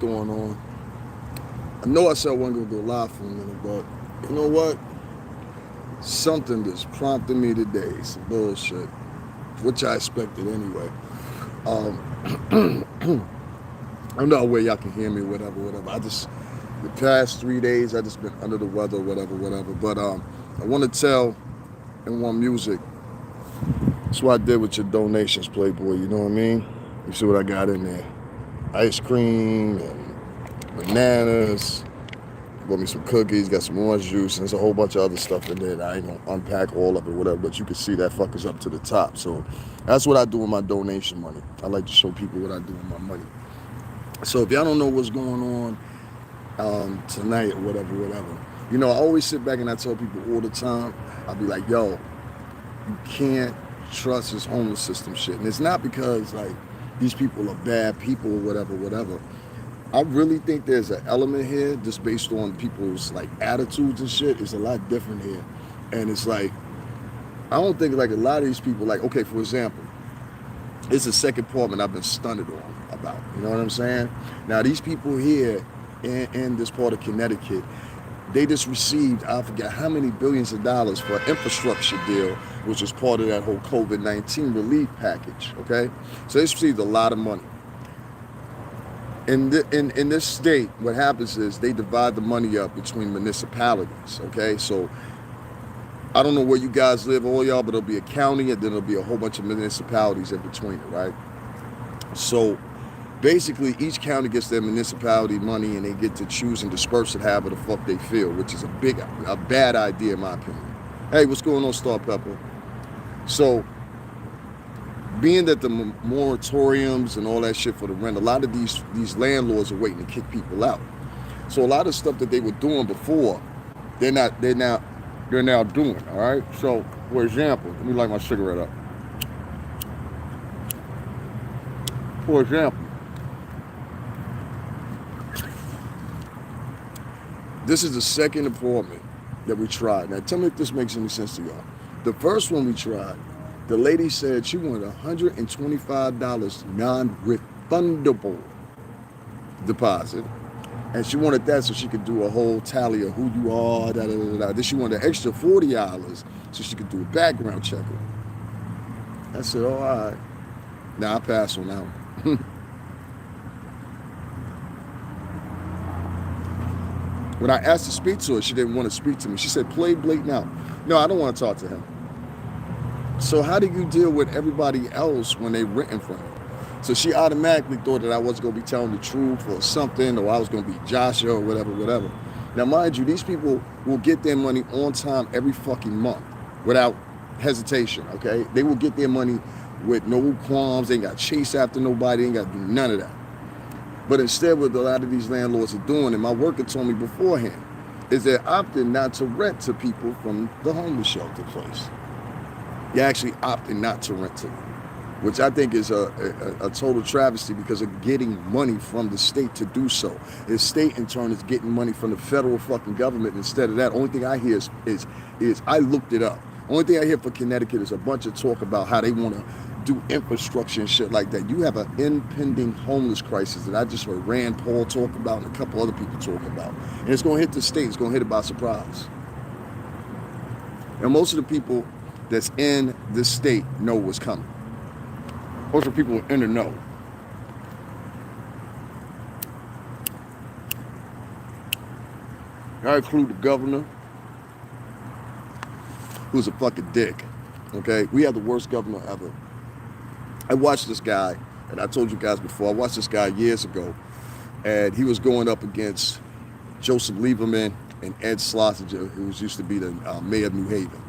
going on? I know I said I wasn't gonna go live for a minute, but you know what? Something just prompted me today. Some bullshit, which I expected anyway. Um, I know where y'all can hear me, whatever. The past 3 days, I just been under the weather, whatever. But I want to tell and want music. That's what I did with your donations, Playboy. You know what I mean? You see what I got in there? Ice cream and bananas. Bought me some cookies, got some orange juice, and there's a whole bunch of other stuff in there that I ain't gonna unpack all of it, whatever, but you can see that fucker's up to the top. So that's what I do with my donation money. I like to show people what I do with my money. So if y'all don't know what's going on tonight or whatever, you know, I always sit back and I tell people all the time, I'll be like, yo, you can't trust this homeless system shit. And it's not because, like, these people are bad people or whatever. I really think there's an element here just based on people's like attitudes and shit. It's a lot different here. And it's like, I don't think like a lot of these people, like, okay, for example, it's the second apartment I've been stunted on about. You know what I'm saying? Now, these people here in this part of Connecticut, they just received, I forget how many billions of dollars for an infrastructure deal, which was part of that whole COVID-19 relief package, okay? So they received a lot of money. In this state, what happens is they divide the money up between municipalities, okay? So I don't know where you guys live, all y'all, but it'll be a county and then there'll be a whole bunch of municipalities in between it, right? So basically, each county gets their municipality money and they get to choose and disperse it however the fuck they feel, which is a bad idea in my opinion. Hey, what's going on, Star Pepper? So being that the moratoriums and all that shit for the rent, a lot of these landlords are waiting to kick people out. So a lot of stuff that they were doing before, they're now doing. All right. So for example, let me light my cigarette up. For example, this is the second apartment that we tried. Now tell me if this makes any sense to y'all. The first one we tried, the lady said she wanted $125 non-refundable deposit. And she wanted that so she could do a whole tally of who you are, Then she wanted an extra $40 so she could do a background check. I said, oh, all right. Now I pass on that one. When I asked to speak to her, she didn't want to speak to me. She said, play Blake now. No, I don't want to talk to him. So how do you deal with everybody else when they renting from you? So she automatically thought that I wasn't going to be telling the truth or something, or I was going to be Joshua or whatever. Now, mind you, these people will get their money on time every fucking month without hesitation, okay? They will get their money with no qualms. They ain't got to chase after nobody. They ain't got to do none of that. But instead, what a lot of these landlords are doing, and my worker told me beforehand, is they're opting not to rent to people from the homeless shelter place. You're actually opting not to rent to them, which I think is a total travesty because they're getting money from the state to do so. The state, in turn, is getting money from the federal fucking government. Instead of that, only thing I hear is I looked it up. Only thing I hear for Connecticut is a bunch of talk about how they want to do infrastructure and shit like that. You have an impending homeless crisis that I just heard Rand Paul talk about and a couple other people talk about. And it's going to hit the state. It's going to hit it by surprise. And most of the people that's in this state know what's coming. Most of the people in the know. I include the governor, who's a fucking dick. Okay? We have the worst governor ever. I watched this guy, and I told you guys before, I watched this guy years ago, and he was going up against Joseph Lieberman and Ed Schlesinger, who used to be the mayor of New Haven.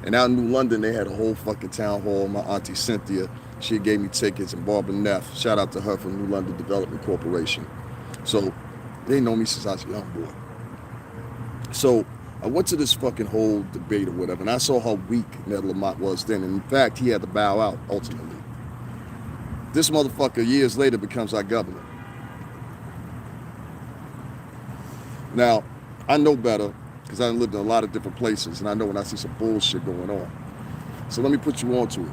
And out in New London, they had a whole fucking town hall. My auntie Cynthia, she gave me tickets, and Barbara Neff, shout out to her from New London Development Corporation. So they know me since I was a young boy. So I went to this fucking whole debate or whatever, and I saw how weak Ned Lamont was then. And in fact, he had to bow out ultimately. This motherfucker years later becomes our governor. Now, I know better because I lived in a lot of different places, and I know when I see some bullshit going on. So let me put you on to it.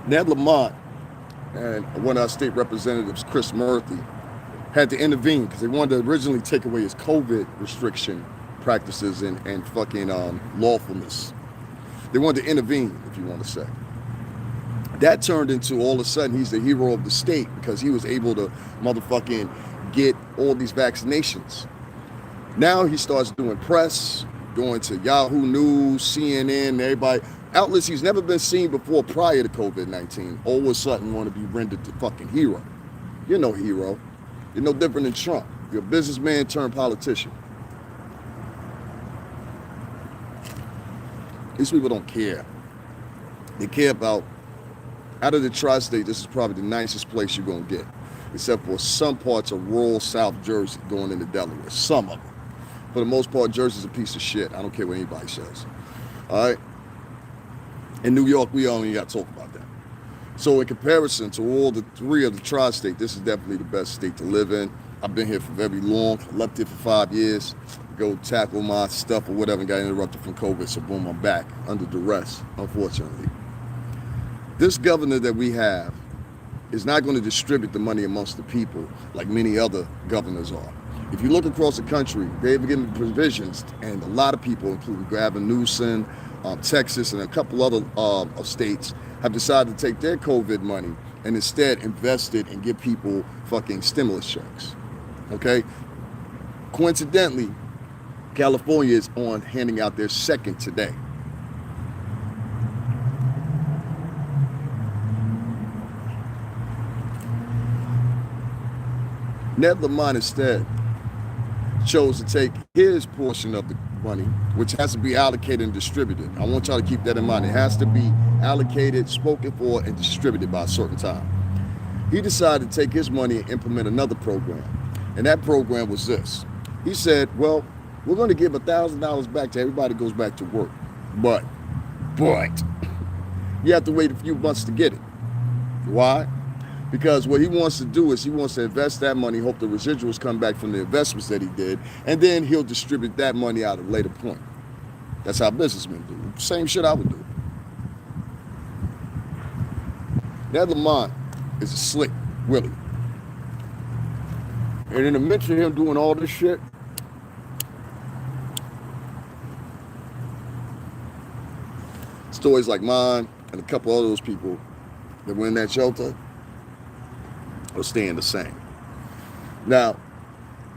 Ned Lamont and one of our state representatives, Chris Murphy, had to intervene because they wanted to originally take away his COVID restriction practices and fucking lawfulness. They wanted to intervene, if you want to say. That turned into all of a sudden he's the hero of the state because he was able to motherfucking get all these vaccinations. Now he starts doing press, going to Yahoo News, CNN, everybody. Outlets he's never been seen before prior to COVID-19. All of a sudden want to be rendered the fucking hero. You're no hero. You're no different than Trump. You're a businessman turned politician. These people don't care. They care about, out of the tri-state, this is probably the nicest place you're going to get, except for some parts of rural South Jersey going into Delaware. Some of them. For the most part, Jersey's a piece of shit. I don't care what anybody says. All right? In New York, we only got to talk about that. So in comparison to all the three of the tri-state, this is definitely the best state to live in. I've been here for very long. I left here for 5 years. Go tackle my stuff or whatever and got interrupted from COVID. So boom, I'm back under duress, unfortunately. This governor that we have is not going to distribute the money amongst the people like many other governors are. If you look across the country, they've given provisions, and a lot of people, including Gavin Newsom, Texas, and a couple other states, have decided to take their COVID money and instead invest it and give people fucking stimulus checks. Okay? Coincidentally, California is on handing out their second today. Ned Lamont instead chose to take his portion of the money, which has to be allocated and distributed. I want y'all to keep that in mind. It has to be allocated, spoken for, and distributed by a certain time. He decided to take his money and implement another program. And that program was this. He said, well, we're going to give $1,000 back to everybody who goes back to work. But you have to wait a few months to get it. Why? Because what he wants to do is he wants to invest that money, hope the residuals come back from the investments that he did, and then he'll distribute that money out at a later point. That's how businessmen do. Same shit I would do. Ned Lamont is a slick Willie. And in the midst of him doing all this shit, stories like mine and a couple of those people that were in that shelter are staying the same. Now,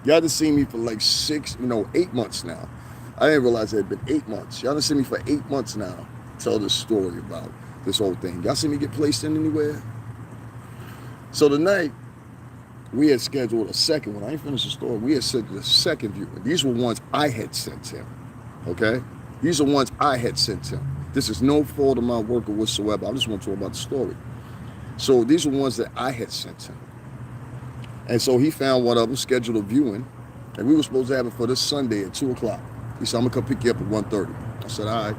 y'all done seen me for like 8 months now. I didn't realize it had been 8 months. Y'all done seen me for 8 months now tell this story about this whole thing. Y'all seen me get placed in anywhere? So tonight, we had scheduled a second one. I ain't finished the story. We had scheduled a second viewing. These were ones I had sent him, okay? These are ones I had sent him. This is no fault of my work or whatsoever. I just want to talk about the story. So these are ones that I had sent him. And so he found one of them, scheduled a viewing, and we were supposed to have it for this Sunday at 2 o'clock. He said, I'm going to come pick you up at 1:30. I said, all right.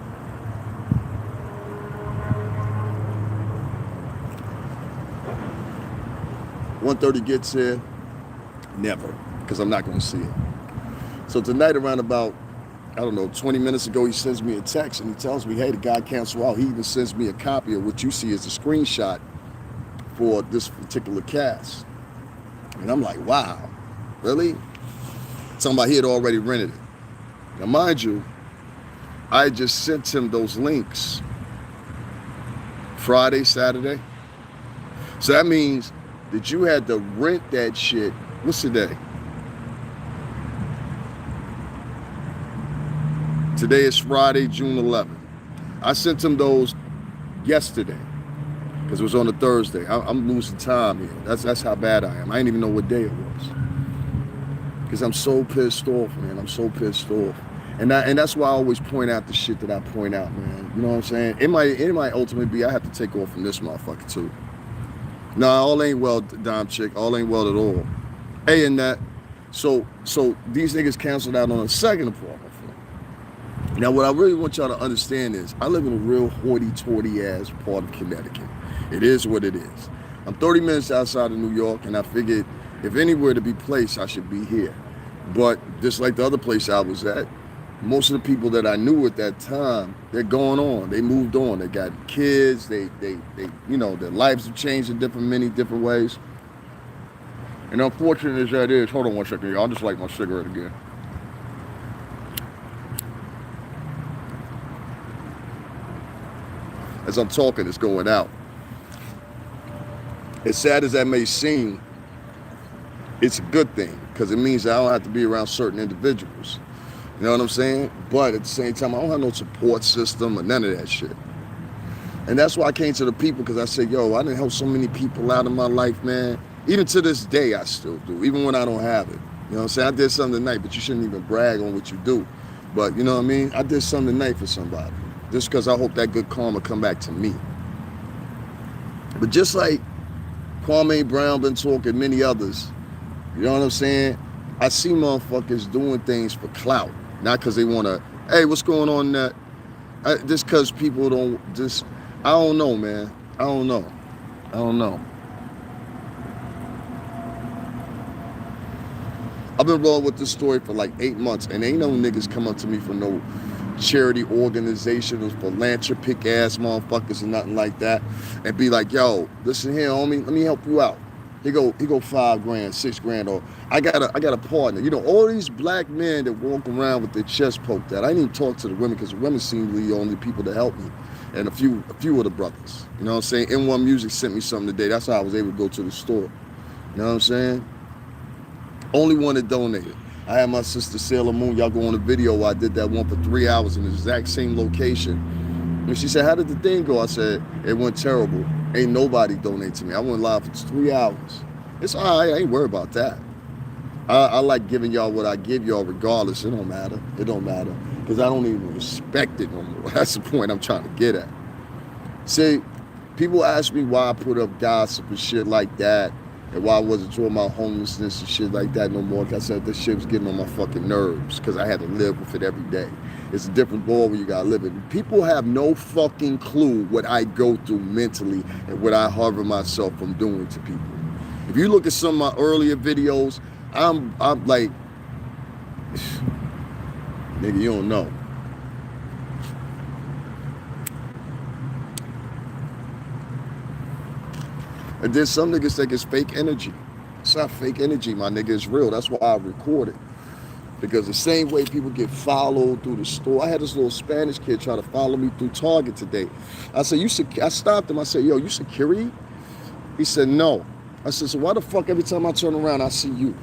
$1:30 gets here, never, because I'm not going to see it. So tonight around about, 20 minutes ago, he sends me a text and he tells me, hey, the guy canceled out. He even sends me a copy of what you see as a screenshot for this particular cast. And I'm like, wow, really? Talking about he had already rented it. Now, mind you, I just sent him those links Friday, Saturday. So that means that you had to rent that shit. What's today? Today is Friday, June 11th. I sent him those yesterday because it was on a Thursday. I'm losing time here. That's how bad I am. I didn't even know what day it was because I'm so pissed off, man. I'm so pissed off. And that's why I always point out the shit that I point out, man. You know what I'm saying? It might ultimately be I have to take off from this motherfucker too. No, all ain't well, Dom Chick. All ain't well at all. Hey, and that. So these niggas canceled out on a second apartment for me. Now, what I really want y'all to understand is I live in a real hoity-toity ass part of Connecticut. It is what it is. I'm 30 minutes outside of New York, and I figured if anywhere to be placed, I should be here. But just like the other place I was at, most of the people that I knew at that time, they're going on. They moved on. They got kids. They their lives have changed in many different ways. And unfortunate as that is, hold on one second, y'all. I'll just light my cigarette again. As I'm talking, it's going out. As sad as that may seem, it's a good thing because it means that I don't have to be around certain individuals. You know what I'm saying? But at the same time, I don't have no support system or none of that shit. And that's why I came to the people, because I said, yo, I done helped so many people out in my life, man. Even to this day, I still do, even when I don't have it. You know what I'm saying? I did something tonight, but you shouldn't even brag on what you do. But you know what I mean? I did something tonight for somebody. Just because I hope that good karma come back to me. But just like Kwame Brown been talking, many others, you know what I'm saying? I see motherfuckers doing things for clout. Not because they want to, hey, what's going on in that? Just because people don't, just, I don't know, man. I don't know. I've been rolling with this story for like 8 months, and ain't no niggas come up to me from no charity organization or philanthropic ass motherfuckers and nothing like that, and be like, yo, listen here, homie, let me help you out. He go $5 grand, $6 grand, or I got a partner. You know, all these black men that walk around with their chest poked out. I didn't even talk to the women because the women seem to be the only people to help me, and a few of the brothers. You know what I'm saying? N1 Music sent me something today. That's how I was able to go to the store. You know what I'm saying? Only one that donated. I had my sister Sailor Moon. Y'all go on the video. I did that one for 3 hours in the exact same location. And she said, how did the thing go? I said, it went terrible. Ain't nobody donate to me. I went live for 3 hours. It's all right. I ain't worried about that. I like giving y'all what I give y'all regardless. It don't matter. Because I don't even respect it no more. That's the point I'm trying to get at. See, people ask me why I put up gossip and shit like that, and why I wasn't talking about homelessness and shit like that no more. Like I said, this shit was getting on my fucking nerves because I had to live with it every day. It's a different world where you gotta live it. People have no fucking clue what I go through mentally and what I harbor myself from doing to people. If you look at some of my earlier videos, I'm like, nigga, you don't know. And then some niggas think it's fake energy. It's not fake energy, my nigga. It's real. That's why I record it. Because the same way people get followed through the store. I had this little Spanish kid try to follow me through Target today. I said, I stopped him. I said, yo, you security? He said, no. I said, so why the fuck every time I turn around, I see you?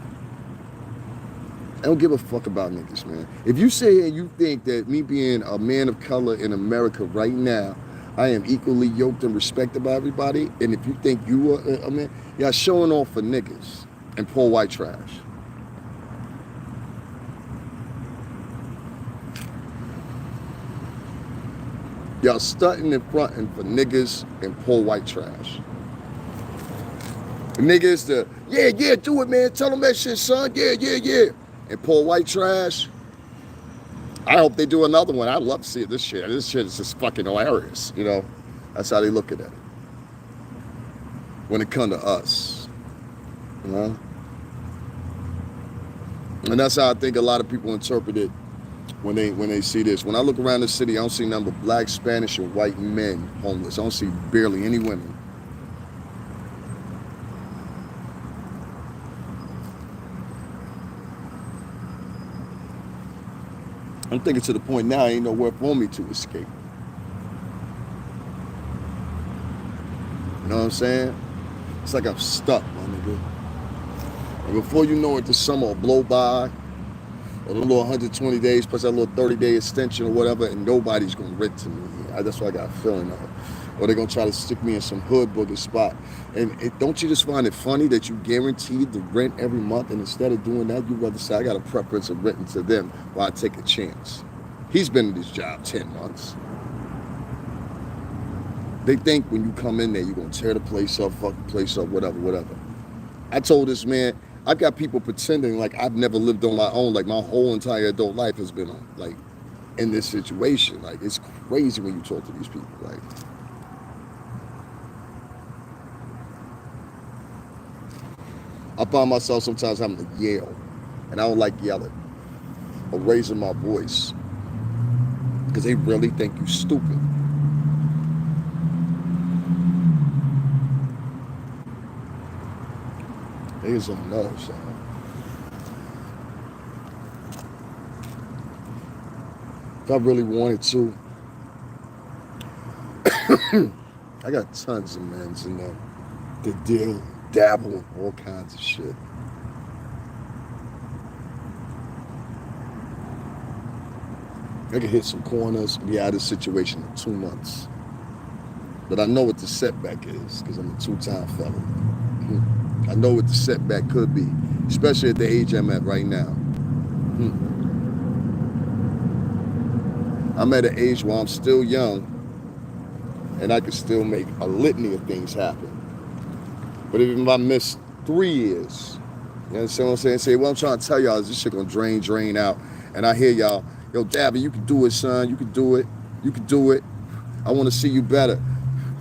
I don't give a fuck about niggas, man. If you sit here and you think that me being a man of color in America right now, I am equally yoked and respected by everybody, and if you think you are a man, y'all showing off for niggas and poor white trash. Y'all stunting and fronting for niggas and poor white trash. The niggas, yeah, do it, man. Tell them that shit, son. Yeah. And poor white trash. I hope they do another one. I'd love to see this shit. This shit is just fucking hilarious, you know? That's how they look at it. When it comes to us, you know? And that's how I think a lot of people interpret it when they see this. When I look around the city, I don't see nothing but black, Spanish, and white men homeless. I don't see barely any women. I'm thinking to the point now, ain't nowhere for me to escape. You know what I'm saying? It's like I'm stuck, my nigga. And before you know it, the summer will blow by, or the little 120 days plus that little 30-day extension or whatever, and nobody's gonna rent to me. That's what I got a feeling of. Or they're gonna try to stick me in some hood booger spot. And don't you just find it funny that you guaranteed the rent every month, and instead of doing that, you'd rather say, I got a preference of renting to them while I take a chance. He's been in this job 10 months. They think when you come in there, you're gonna tear the place up, fuck the place up, whatever. I told this man, I've got people pretending like I've never lived on my own, like my whole entire adult life has been like in this situation. Like, it's crazy when you talk to these people. Like, I find myself sometimes having to yell, and I don't like yelling or raising my voice because they really think you stupid. Niggas don't know, so. If I really wanted to, I got tons of men's in there that dabble in all kinds of shit. I could hit some corners, be out of this situation in 2 months. But I know what the setback is, because I'm a 2-time felon. I know what the setback could be, especially at the age I'm at right now. I'm at an age where I'm still young, and I can still make a litany of things happen. But even if I miss 3 years, you understand what I'm saying? Say, what I'm trying to tell y'all is this shit gonna drain out. And I hear y'all, yo, Dabby, you can do it, son. You can do it. You can do it. I want to see you better.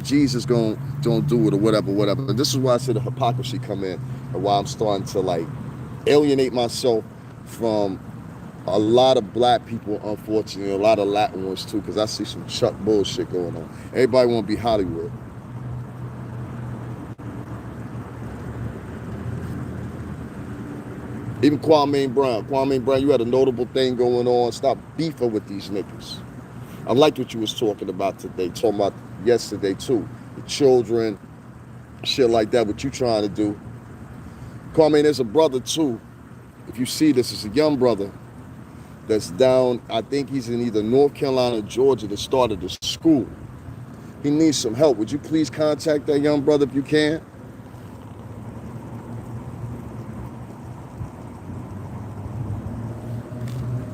Jesus gonna don't do it or whatever. And this is why I said the hypocrisy come in, and why I'm starting to like alienate myself from a lot of black people, unfortunately, a lot of Latin ones too, because I see some Chuck bullshit going on. Everybody want to be Hollywood. Even Kwame Brown, you had a notable thing going on. Stop beefing with these niggas. I liked what you was talking about today, talking about yesterday too. The children, shit like that, what you trying to do. Kwame, there's a brother too. If you see this, it's a young brother that's down, I think he's in either North Carolina or Georgia, that started a school. He needs some help. Would you please contact that young brother if you can?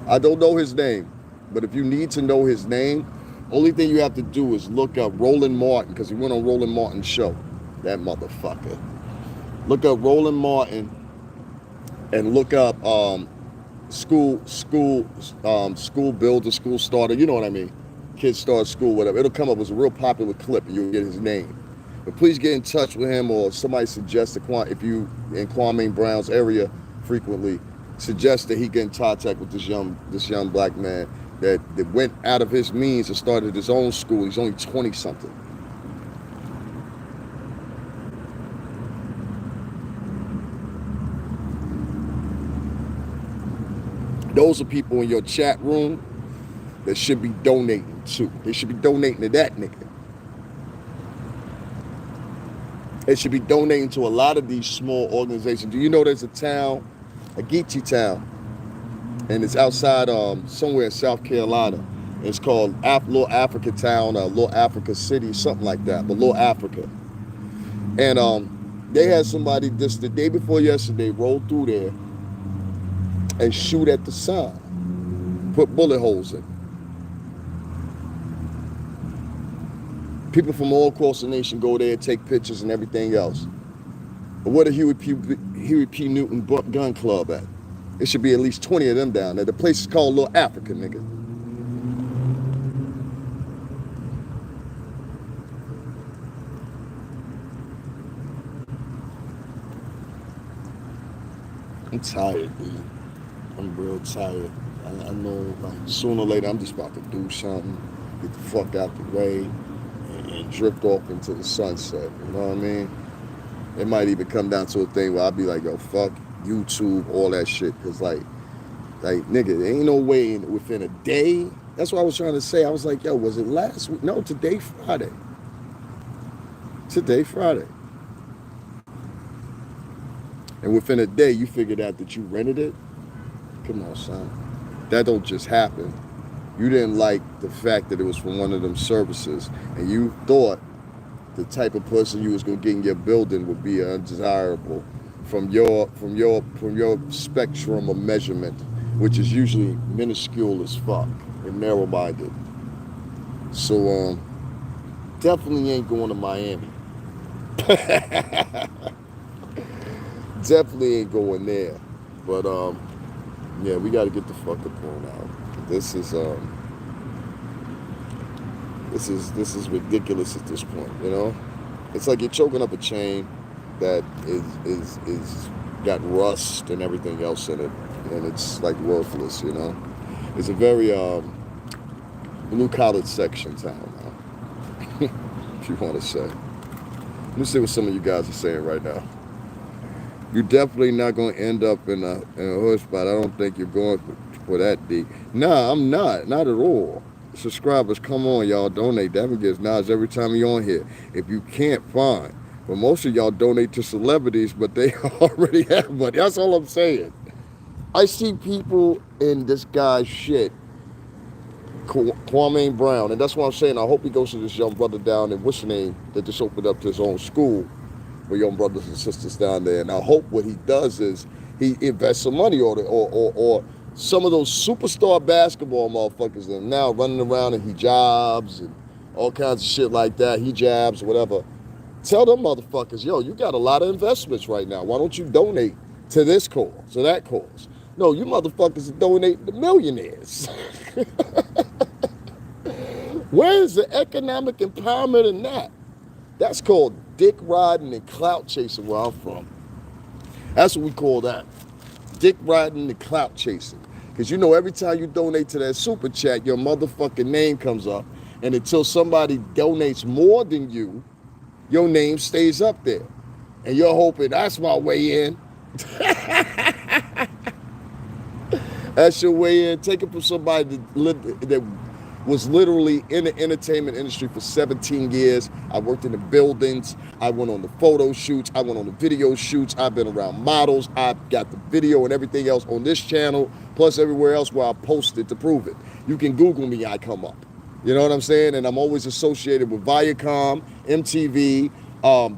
I don't know his name, but if you need to know his name, only thing you have to do is look up Roland Martin, because he went on Roland Martin's show. That motherfucker. Look up Roland Martin and look up school builder, school starter, you know what I mean? Kids start school, whatever. It'll come up as a real popular clip and you'll get his name. But please get in touch with him, or somebody suggest if you in Kwame Brown's area frequently, suggest that he get in contact with this young black man that went out of his means and started his own school. He's only 20 something. Those are people in your chat room that should be donating to. They should be donating to that nigga. They should be donating to a lot of these small organizations. Do you know there's a town, a Geechee town, and it's outside somewhere in South Carolina. It's called Little Africa Town, or Little Africa City, something like that, but Little Africa. And they had somebody just the day before yesterday roll through there and shoot at the sign, put bullet holes in. People from all across the nation go there, take pictures and everything else. But where the Huey P. Newton Gun Club at? There should be at least 20 of them down there. The place is called Little Africa, nigga. I'm tired, dude. I'm real tired. I know, like, sooner or later, I'm just about to do something, get the fuck out the way, and drift off into the sunset. You know what I mean? It might even come down to a thing where I'll be like, yo, fuck YouTube, all that shit. Because, like, nigga, there ain't no way within a day. That's what I was trying to say. I was like, yo, was it last week? No, today, Friday. Today, Friday. And within a day, you figured out that you rented it? Come on, son. That don't just happen. You didn't like the fact that it was from one of them services, and you thought the type of person you was gonna get in your building would be undesirable from your spectrum of measurement, which is usually minuscule as fuck and narrow-minded. So definitely ain't going to Miami. Definitely ain't going there. But yeah, we gotta get the fuck up on out. This is ridiculous at this point, you know? It's like you're choking up a chain that is got rust and everything else in it, and it's like worthless, you know? It's a very blue-collar section town now, if you want to say. Let me see what some of you guys are saying right now. You're definitely not going to end up in a hood spot. I don't think you're going for that deep. Nah, I'm not at all. Subscribers, come on, y'all, donate. Devin gets nods every time you're on here. If you can't, fine. But most of y'all donate to celebrities, but they already have money. That's all I'm saying. I see people in this guy's shit, Kwame Brown, and that's what I'm saying. I hope he goes to this young brother down in what's the name that just opened up his own school for young brothers and sisters down there. And I hope what he does is he invests some money on it, or some of those superstar basketball motherfuckers that are now running around in hijabs and all kinds of shit like that, hijabs, whatever. Tell them motherfuckers, yo, you got a lot of investments right now. Why don't you donate to this cause, to that cause? No, you motherfuckers are donating to millionaires. Where is the economic empowerment in that? That's called dick riding and clout chasing where I'm from. That's what we call that. Dick riding and clout chasing. Because you know every time you donate to that super chat, your motherfucking name comes up. And until somebody donates more than you, your name stays up there. And you're hoping that's my way in. That's your way in. Take it from somebody that was literally in the entertainment industry for 17 years. I worked in the buildings. I went on the photo shoots. I went on the video shoots. I've been around models. I've got the video and everything else on this channel, plus everywhere else where I posted to prove it. You can Google me, I come up. You know what I'm saying? And I'm always associated with Viacom, MTV,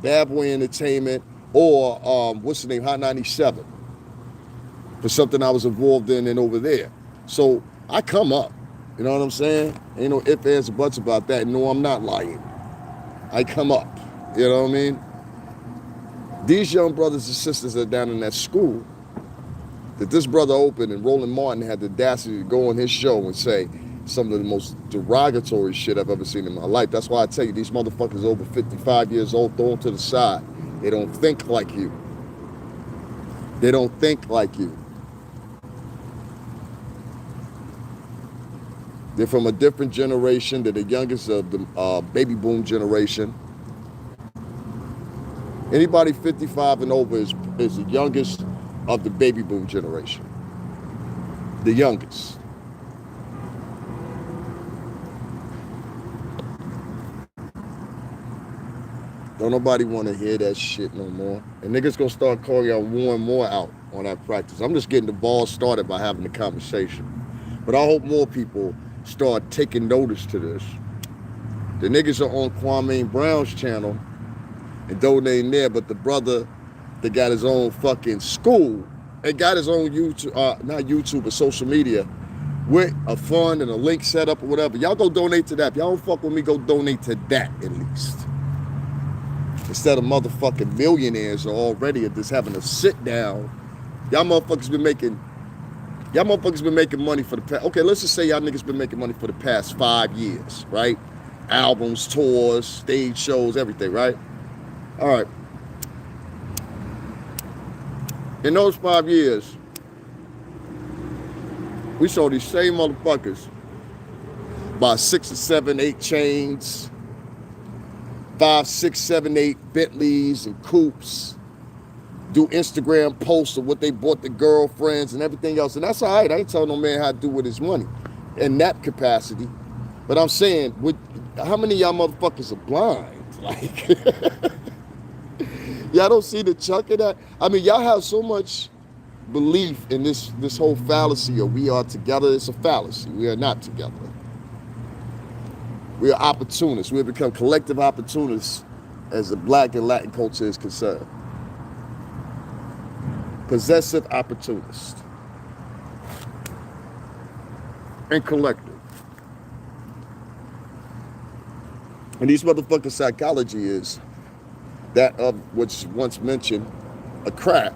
Bad Boy Entertainment, or what's the name, Hot 97, for something I was involved in and over there. So I come up. You know what I'm saying? Ain't no ifs, ands, or buts about that. No, I'm not lying. I come up. You know what I mean? These young brothers and sisters that are down in that school that this brother opened, and Roland Martin had the audacity to go on his show and say some of the most derogatory shit I've ever seen in my life. That's why I tell you, these motherfuckers over 55 years old, throw them to the side. They don't think like you. They don't think like you. They're from a different generation. They're the youngest of the baby boom generation. Anybody 55 and over is the youngest of the baby boom generation. The youngest. Don't nobody want to hear that shit no more. And niggas gonna start calling y'all more and more out on that practice. I'm just getting the ball started by having the conversation. But I hope more people start taking notice to this. The niggas are on Kwame Brown's channel and donating there, but the brother that got his own fucking school and got his own YouTube, not YouTube, but social media with a fund and a link set up or whatever. Y'all go donate to that. If y'all don't fuck with me, go donate to that at least. Instead of motherfucking millionaires are already at this having a sit down. Y'all motherfuckers been making money for the past, okay, let's just say y'all niggas been making money for the past 5 years, right? Albums, tours, stage shows, everything, right? All right. In those 5 years, we saw these same motherfuckers buy 6 or 7, 8 chains, 5, 6, 7, 8 Bentleys and coupes, do Instagram posts of what they bought their girlfriends and everything else. And that's all right. I ain't telling no man how to do with his money in that capacity. But I'm saying, how many of y'all motherfuckers are blind? Like, y'all don't see the chunk of that? I mean, y'all have so much belief in this whole fallacy of we are together. It's a fallacy. We are not together. We are opportunists. We have become collective opportunists as the Black and Latin culture is concerned. Possessive opportunist and collective. And these motherfuckers' psychology is that of what's once mentioned, a crab.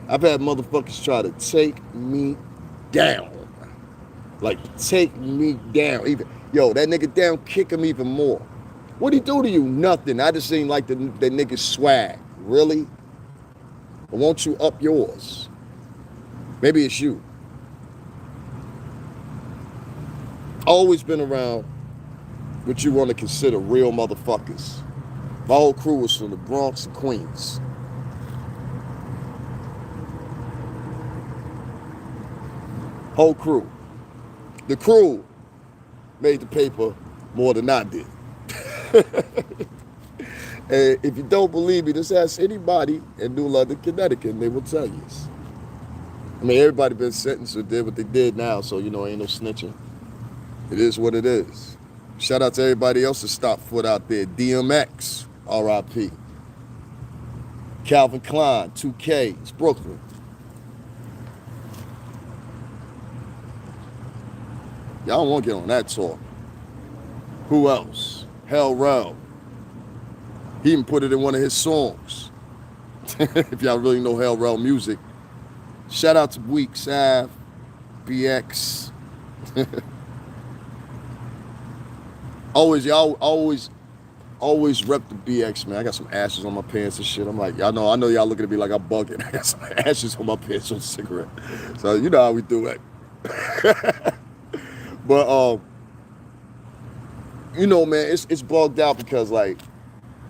I've had motherfuckers try to take me down. Like, take me down. Even, yo, that nigga down, kick him even more. What'd he do to you? Nothing. I just ain't like the nigga's swag. Really? Or won't you up yours? Maybe it's you. Always been around what you want to consider real motherfuckers. My whole crew was from the Bronx and Queens. Whole crew. The crew made the paper more than I did. And if you don't believe me, just ask anybody in New London, Connecticut, and they will tell you. I mean, everybody been sentenced or did what they did now, so, ain't no snitching. It is what it is. Shout out to everybody else that stopped foot out there. DMX, R.I.P. Calvin Klein, 2K, it's Brooklyn. Y'all don't want to get on that talk. Who else? Hell Rel. He even put it in one of his songs. If y'all really know Hell Rel music. Shout out to Weak Sav, BX. Always rep the BX, man. I got some ashes on my pants and shit. I'm like, I know y'all looking at me like I'm bugging. I got some ashes on my pants on a cigarette. So you know how we do it. But man, it's bugged out because like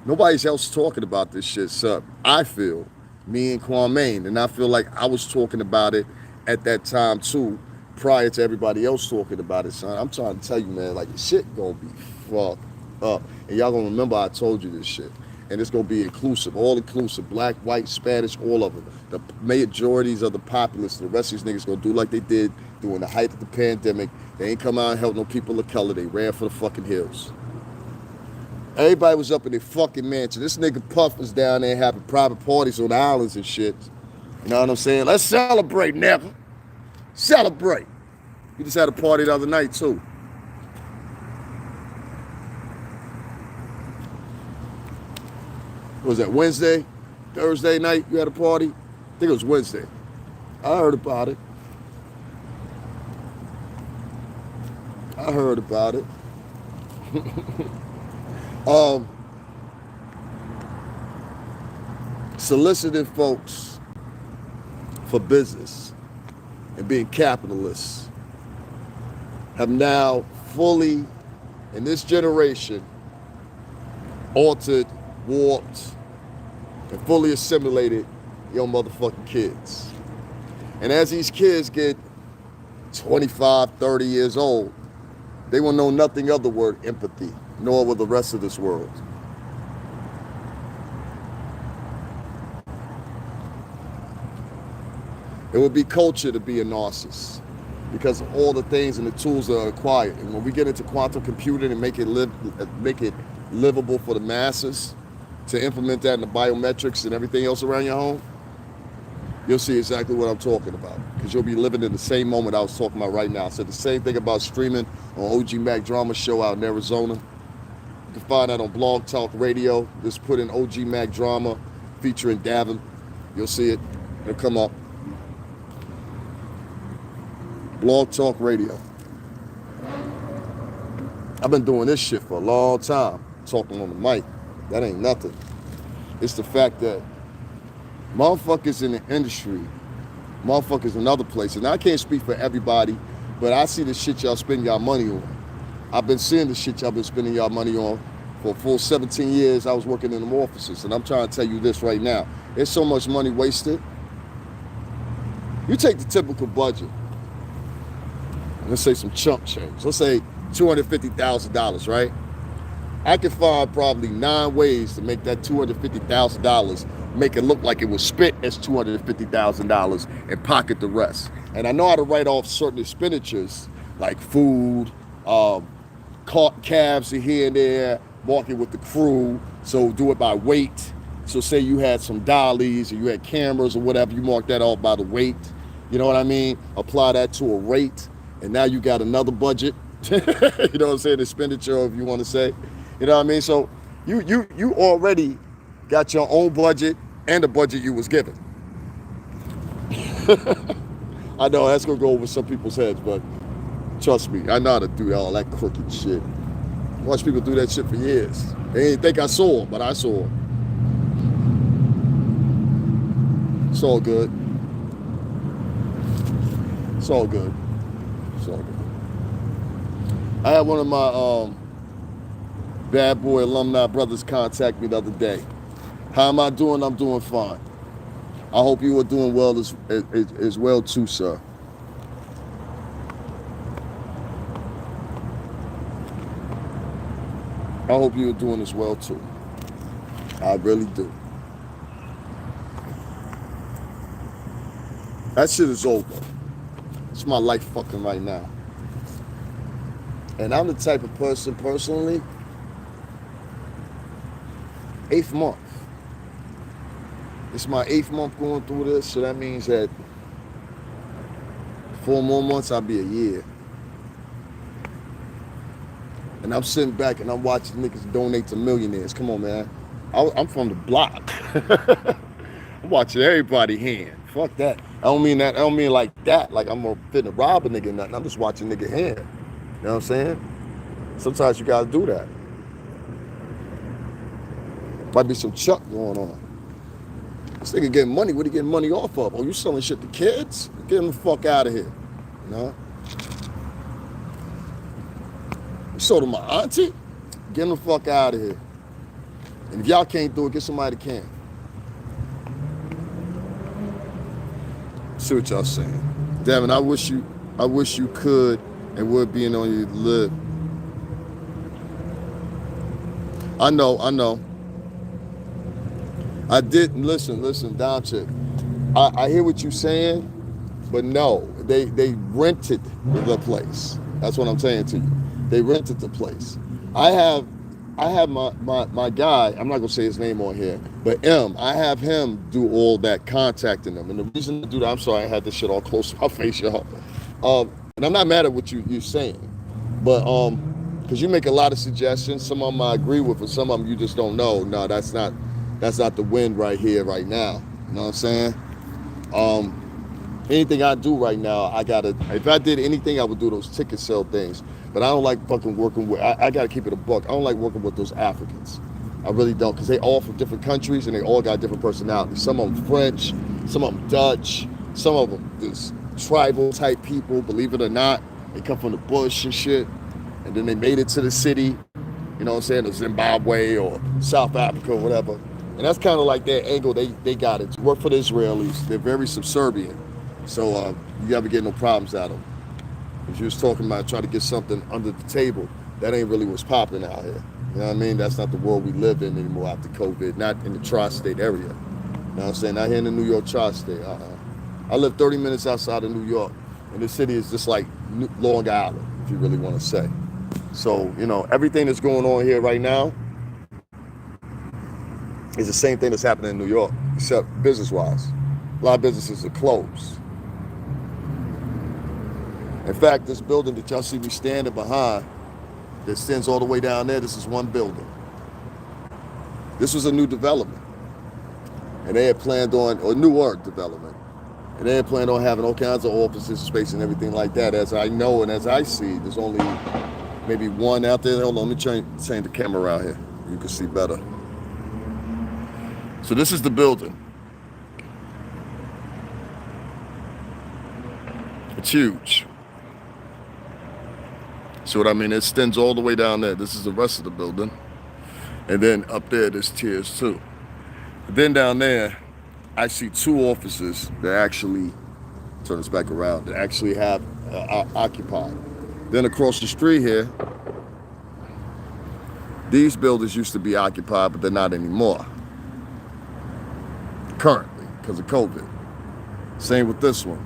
nobody's else talking about this shit. So I feel me and Kwame, and I feel like I was talking about it at that time too, prior to everybody else talking about it, son. I'm trying to tell you, man, like shit gonna be fucked up, and y'all gonna remember I told you this shit, and it's gonna be inclusive, all inclusive, black, white, Spanish, all of them. The majorities of the populace, the rest of these niggas gonna do like they did during the height of the pandemic. They ain't come out and help no people of color. They ran for the fucking hills. Everybody was up in their fucking mansion. This nigga Puff was down there having private parties on the islands and shit. You know what I'm saying? Let's celebrate, nigga. Celebrate. We just had a party the other night, too. What was that, Wednesday? Thursday night you had a party? I think it was Wednesday. I heard about it. Soliciting folks for business and being capitalists have now fully, in this generation, altered, warped, and fully assimilated your motherfucking kids. And as these kids get 25, 30 years old, they will know nothing of the word empathy, nor will the rest of this world. It would be culture to be a narcissist because of all the things and the tools that are acquired. And when we get into quantum computing and make it livable for the masses, to implement that in the biometrics and everything else around your home, you'll see exactly what I'm talking about. Because you'll be living in the same moment I was talking about right now. I said the same thing about streaming on OG Mac Drama Show out in Arizona. You can find that on Blog Talk Radio. Just put in OG Mac Drama featuring Davin. You'll see it. It'll come up. Blog Talk Radio. I've been doing this shit for a long time, talking on the mic. That ain't nothing. It's the fact that motherfuckers in the industry, motherfuckers in other places, and I can't speak for everybody, but I see the shit y'all spend y'all money on. I've been seeing the shit y'all been spending y'all money on for a full 17 years. I was working in them offices, and I'm trying to tell you this right now. There's so much money wasted. You take the typical budget, let's say some chump change, let's say $250,000, right? I can find probably 9 ways to make that $250,000 make it look like it was spent as $250,000 and pocket the rest. And I know how to write off certain expenditures like food, cabs here and there, walking with the crew, so do it by weight. So say you had some dollies or you had cameras or whatever, you mark that off by the weight. You know what I mean? Apply that to a rate, and now you got another budget. You know what I'm saying? Expenditure, if you want to say. You know what I mean? So you already got your own budget and the budget you was given. I know that's gonna go over some people's heads, but trust me, I know how to do all that crooked shit. I watch people do that shit for years. They didn't think I saw them, but I saw them. It's all good. It's all good. It's all good. I had one of my Bad Boy alumni brothers contact me the other day. How am I doing? I'm doing fine. I hope you are doing well as well too, sir. I hope you're doing as well too. I really do. That shit is over. It's my life fucking right now. And I'm the type of person, personally, 8th month. It's my 8th month going through this, so that means that 4 more months, I'll be a year. And I'm sitting back and I'm watching niggas donate to millionaires. Come on, man. I'm from the block. I'm watching everybody hand. Fuck that. I don't mean that. I don't mean like that. Like I'm gonna fit to rob a nigga or nothing. I'm just watching nigga hand. You know what I'm saying? Sometimes you gotta do that. Might be some chuck going on. This nigga getting money. What he getting money off of? Oh, you selling shit to kids? Get him the fuck out of here. You know? You sold to my auntie? Get him the fuck out of here. And if y'all can't do it, get somebody that can. See what y'all saying. Damn it, I wish you could and would be in on your lip. I know. I didn't listen, down chick. I hear what you're saying, but no, they rented the place. That's what I'm saying to you. They rented the place. I have my guy, I'm not gonna say his name on here, but I have him do all that contacting them. And the reason to do that, I'm sorry, I had this shit all close to my face, y'all. And I'm not mad at what you're saying, but because you make a lot of suggestions, some of them I agree with, and some of them you just don't know. No, that's not the win right here, right now. You know what I'm saying? Anything I do right now, if I did anything, I would do those ticket sale things. But I don't like fucking working with, I gotta keep it a buck. I don't like working with those Africans. I really don't, because they all from different countries and they all got different personalities. Some of them French, some of them Dutch, some of them just tribal type people, believe it or not. They come from the bush and shit. And then they made it to the city, you know what I'm saying, or Zimbabwe or South Africa or whatever. And that's kind of like their angle they got it. To work for the Israelis, they're very subservient. So you never get no problems out of them. If you was talking about trying to get something under the table, that ain't really what's popping out here. You know what I mean? That's not the world we live in anymore after COVID, not in the tri-state area. You know what I'm saying? Not here in the New York tri-state. I live 30 minutes outside of New York, and the city is just like Long Island, if you really want to say. So, you know, everything that's going on here right now is the same thing that's happening in New York, except business-wise. A lot of businesses are closed. In fact, this building that y'all see me standing behind, that extends all the way down there, this is one building. This was a new development. And they had planned on, or Newark development. And they had planned on having all kinds of offices, space, and everything like that. As I know and as I see, there's only maybe one out there. Hold on, let me change the camera around here. You can see better. So this is the building. It's huge. See what I mean? It extends all the way down there. This is the rest of the building. And then up there, there's tiers too. Then down there, I see 2 offices that actually, turn this back around, that actually have occupied. Then across the street here, these buildings used to be occupied, but they're not anymore. Currently, because of COVID. Same with this one.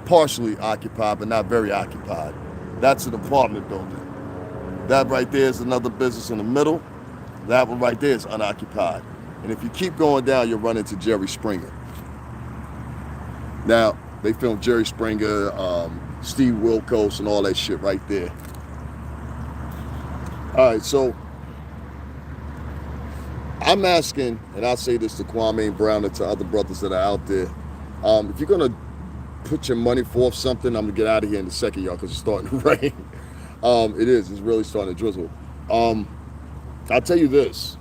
Partially occupied, but not very occupied. That's an apartment building. That right there is another business in the middle. That one right there is unoccupied. And if you keep going down, you'll run into Jerry Springer. Now, they filmed Jerry Springer, Steve Wilkos, and all that shit right there. All right, so I'm asking, and I'll say this to Kwame Brown and to other brothers that are out there, if you're going to put your money forth something, I'm going to get out of here in a second, y'all, because it's starting to rain. It's really starting to drizzle. I'll tell you this.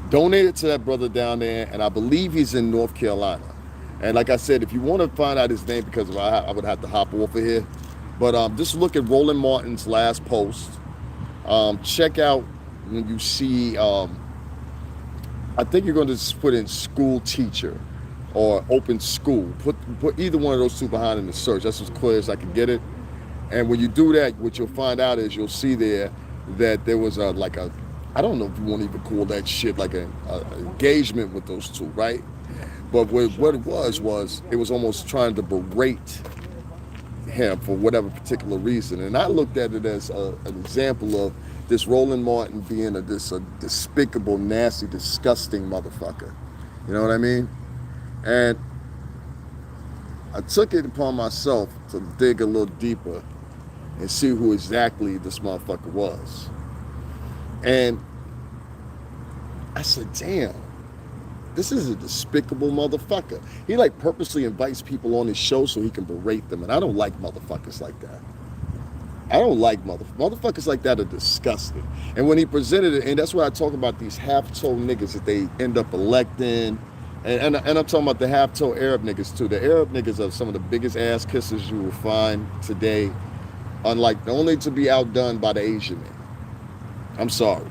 Donate it to that brother down there, and I believe he's in North Carolina. And like I said, if you want to find out his name, because I would have to hop off of here, but just look at Roland Martin's last post. Check out when you see, I think you're going to put in school teacher or open school. Put either one of those 2 behind in the search. That's as clear as I can get it. And when you do that, what you'll find out is you'll see there that there was I don't know if you want to even call that shit like a engagement with those two, right? But what it was almost trying to berate him for whatever particular reason. And I looked at it as an example of this Roland Martin being a despicable, nasty, disgusting motherfucker. You know what I mean? And I took it upon myself to dig a little deeper and see who exactly this motherfucker was. And I said, damn, this is a despicable motherfucker. He like purposely invites people on his show so he can berate them. And I don't like motherfuckers like that. I don't like motherfuckers like that are disgusting. And when he presented it, and that's why I talk about these half-toe niggas that they end up electing. And I'm talking about the half-toe Arab niggas too. The Arab niggas are some of the biggest ass kissers you will find today. Unlike, only to be outdone by the Asian man. I'm sorry.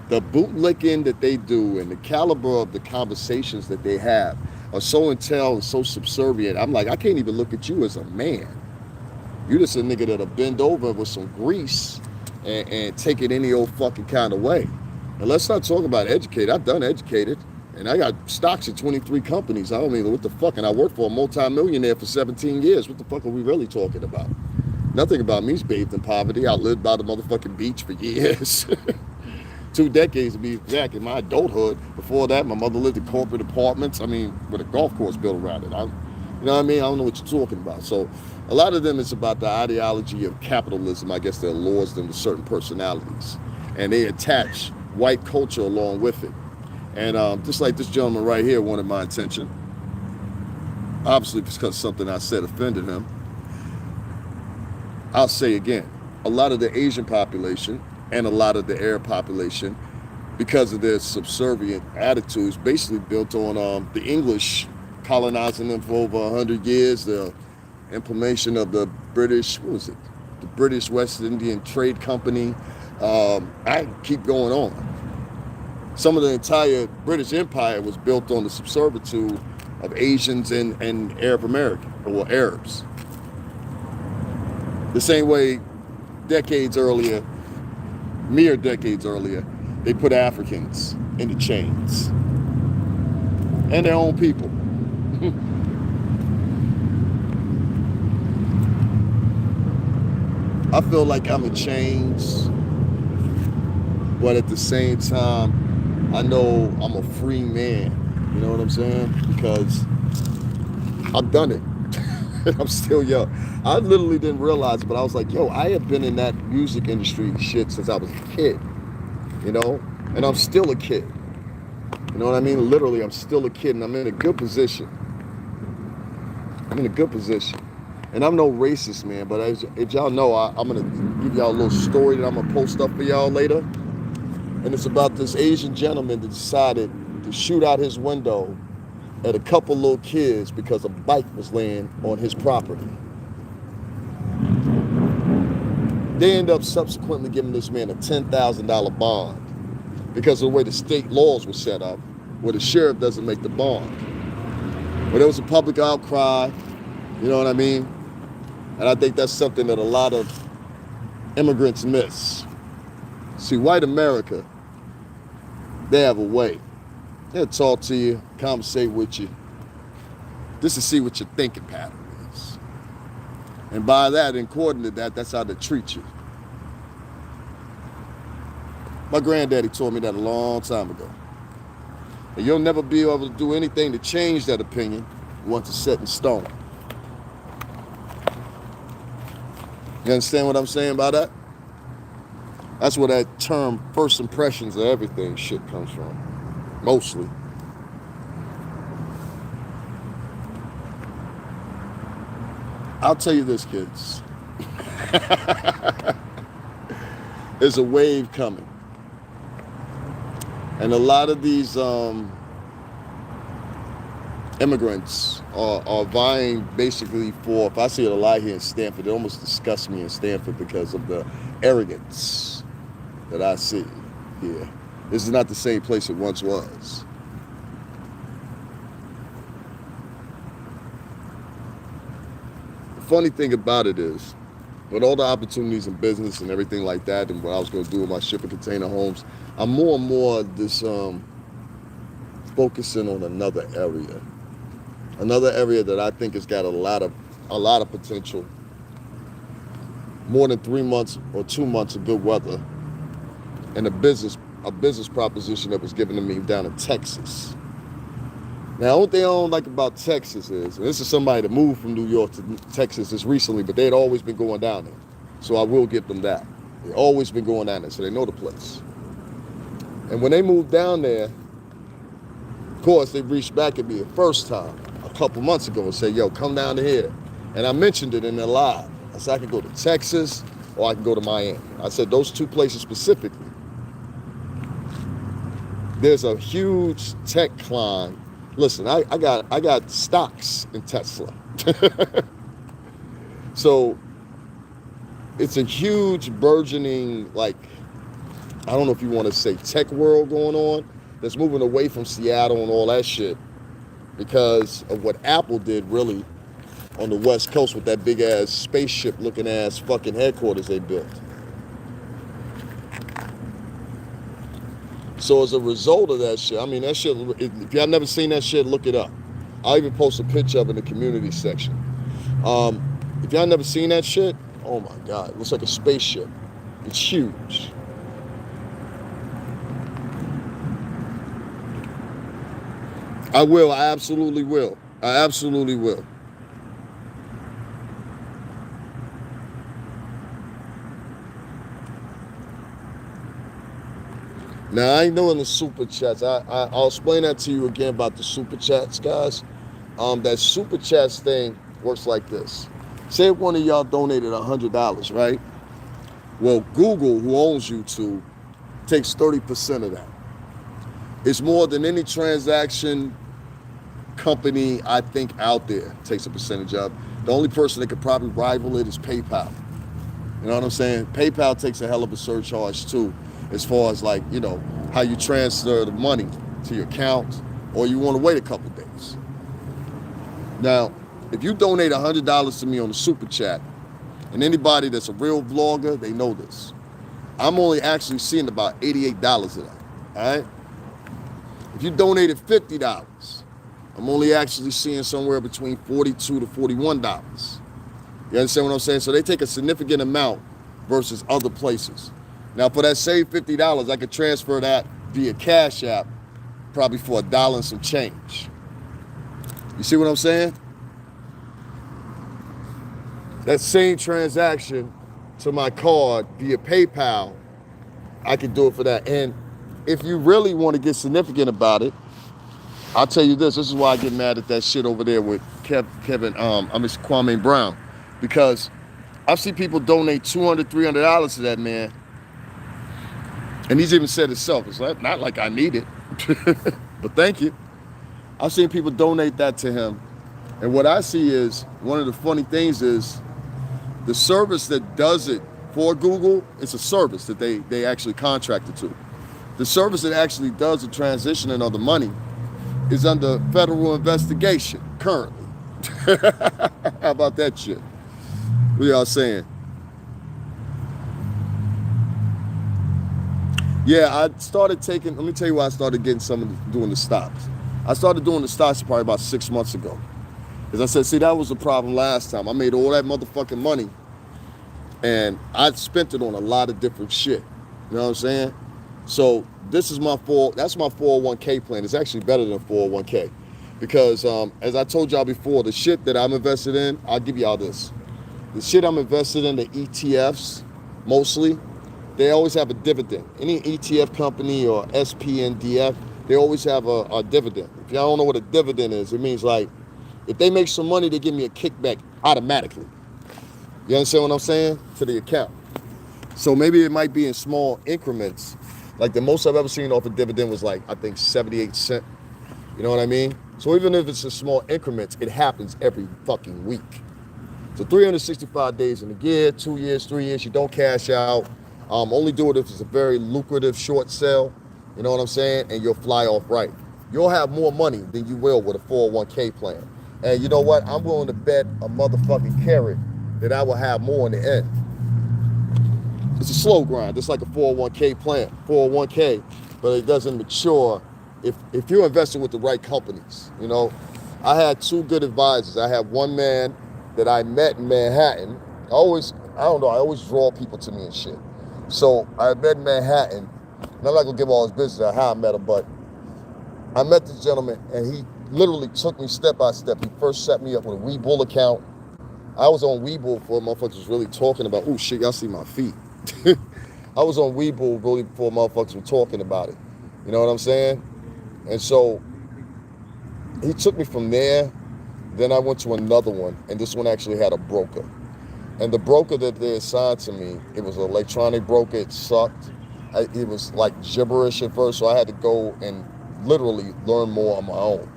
The bootlicking that they do and the caliber of the conversations that they have are so intel and so subservient. I'm like, I can't even look at you as a man. You just a nigga that'll bend over with some grease and take it any old fucking kind of way. And let's not talk about educated. I've done educated. And I got stocks in 23 companies. I don't mean, what the fuck? And I worked for a multi-millionaire for 17 years. What the fuck are we really talking about? Nothing about me's bathed in poverty. I lived by the motherfucking beach for years. 2 decades to be exact in my adulthood. Before that, my mother lived in corporate apartments. I mean, with a golf course built around it. You know what I mean? I don't know what you're talking about. So a lot of them is about the ideology of capitalism, I guess, that allures them to certain personalities. And they attach white culture along with it. And just like this gentleman right here wanted my attention, obviously because something I said offended him. I'll say again, a lot of the Asian population and a lot of the Arab population, because of their subservient attitudes, basically built on the English colonizing them for over 100 years, the implementation of the British, the British West Indian Trade Company. I keep going on. Some of the entire British Empire was built on the subservitude of Asians and Arab American, or Arabs. The same way mere decades earlier, they put Africans into chains. And their own people. I feel like I'm in chains, but at the same time, I know I'm a free man. You know what I'm saying? Because I've done it. I'm still young. I literally didn't realize it, but I was like, yo, I have been in that music industry shit since I was a kid, you know? And I'm still a kid. You know what I mean? Literally, I'm still a kid, and I'm in a good position. I'm in a good position. And I'm no racist, man, but as y'all know, I'm going to give y'all a little story that I'm going to post up for y'all later. And it's about this Asian gentleman that decided to shoot out his window at a couple little kids because a bike was laying on his property. They end up subsequently giving this man a $10,000 bond because of the way the state laws were set up, where the sheriff doesn't make the bond. But there was a public outcry, you know what I mean? And I think that's something that a lot of immigrants miss. See, white America, they have a way. They'll talk to you, conversate with you, just to see what your thinking pattern is. And by that, and according to that, that's how they treat you. My granddaddy told me that a long time ago. And you'll never be able to do anything to change that opinion once it's set in stone. You understand what I'm saying by that? That's where that term, first impressions of everything shit comes from. Mostly. I'll tell you this, kids. There's a wave coming. And a lot of these immigrants are vying basically for, if I see it a lot here in Stanford, it almost disgusts me in Stanford because of the arrogance that I see here. This is not the same place it once was. The funny thing about it is, With all the opportunities in business and everything like that, and what I was going to do with my shipping container homes, I'm more and more this focusing on another area that I think has got a lot of potential. More than 3 months or 2 months of good weather, and a business proposition that was given to me down in Texas. Now, what they don't like about Texas is, and this is somebody that moved from New York to Texas just recently, but they had always been going down there. So I will give them that. They've always been going down there, so they know the place. And when they moved down there, of course, they reached back at me the first time, a couple months ago, and said, yo, come down to here. And I mentioned it in their live. I said, I can go to Texas or I can go to Miami. I said, those two places specifically. There's a huge tech climb. Listen, I got stocks in Tesla. So it's a huge burgeoning, like, I don't know if you want to say tech world going on that's moving away from Seattle and all that shit because of what Apple did really on the West Coast with that big ass spaceship looking ass fucking headquarters they built. So as a result of that shit, I mean, that shit, if y'all never seen that shit, look it up. I'll even post a picture of it in the community section. If y'all never seen that shit, oh my God, it looks like a spaceship. It's huge. I will, I absolutely will. I absolutely will. Now, I ain't doing the super chats. I'll explain that to you again about the super chats, guys. That super chats thing works like this. Say if one of y'all donated $100, right? Well, Google, who owns YouTube, takes 30% of that. It's more than any transaction company, I think, out there takes a percentage of. The only person that could probably rival it is PayPal. You know what I'm saying? PayPal takes a hell of a surcharge too, as far as like, you know, how you transfer the money to your account, or you want to wait a couple days. Now, if you donate $100 to me on the super chat, and anybody that's a real vlogger, they know this. I'm only actually seeing about $88 of that, all right? If you donated $50, I'm only actually seeing somewhere between $42 to $41. You understand what I'm saying? So they take a significant amount versus other places. Now, for that same $50, I could transfer that via Cash App, probably for $1 and some change. You see what I'm saying? That same transaction to my card via PayPal, I could do it for that. And if you really want to get significant about it, I'll tell you this. This is why I get mad at that shit over there with Kwame Brown, because I've seen people donate $200, $300 to that man, and he's even said himself, it's not like I need it, but thank you. I've seen people donate that to him, and what I see is, one of the funny things is, the service that does it for Google, it's a service that they actually contracted to. The service that actually does the transitioning of the money is under federal investigation currently. How about that shit? What y'all saying? Yeah, I started taking, let me tell you why I started getting doing the stocks. I started doing the stocks probably about 6 months ago. Because I said, see, that was the problem last time. I made all that motherfucking money and I spent it on a lot of different shit. You know what I'm saying? So this is that's my 401k plan. It's actually better than 401k because as I told y'all before, the shit that I'm invested in, I'll give y'all this. The shit I'm invested in, the ETFs, mostly, they always have a dividend. Any ETF company or SPNDF, they always have a dividend. If y'all don't know what a dividend is, it means like, if they make some money, they give me a kickback automatically. You understand what I'm saying? To the account. So maybe it might be in small increments. Like the most I've ever seen off a dividend was like, I think 78 cents. You know what I mean? So even if it's in small increments, it happens every fucking week. So 365 days in a year, 2 years, 3 years, you don't cash out. Only do it if it's a very lucrative short sale. You know what I'm saying? And you'll fly off right. You'll have more money than you will with a 401k plan. And you know what? I'm willing to bet a motherfucking carrot that I will have more in the end. it's a slow grind. It's like a 401k plan, 401k, but it doesn't mature if you're investing with the right companies. You know, I had two good advisors. I had one man that I met in Manhattan. I don't know, I always draw people to me and shit. So I met in Manhattan, and I'm not gonna give all his business on how I met him, but I met this gentleman, and he literally took me step by step. He first set me up with a Webull account. I was on Webull before motherfuckers was really talking about, oh shit, y'all see my feet. I was on Webull really before motherfuckers were talking about it. You know what I'm saying? And so he took me from there. Then I went to another one, and this one actually had a broker. And the broker that they assigned to me, it was an electronic broker. It sucked. It was like gibberish at first, so I had to go and literally learn more on my own.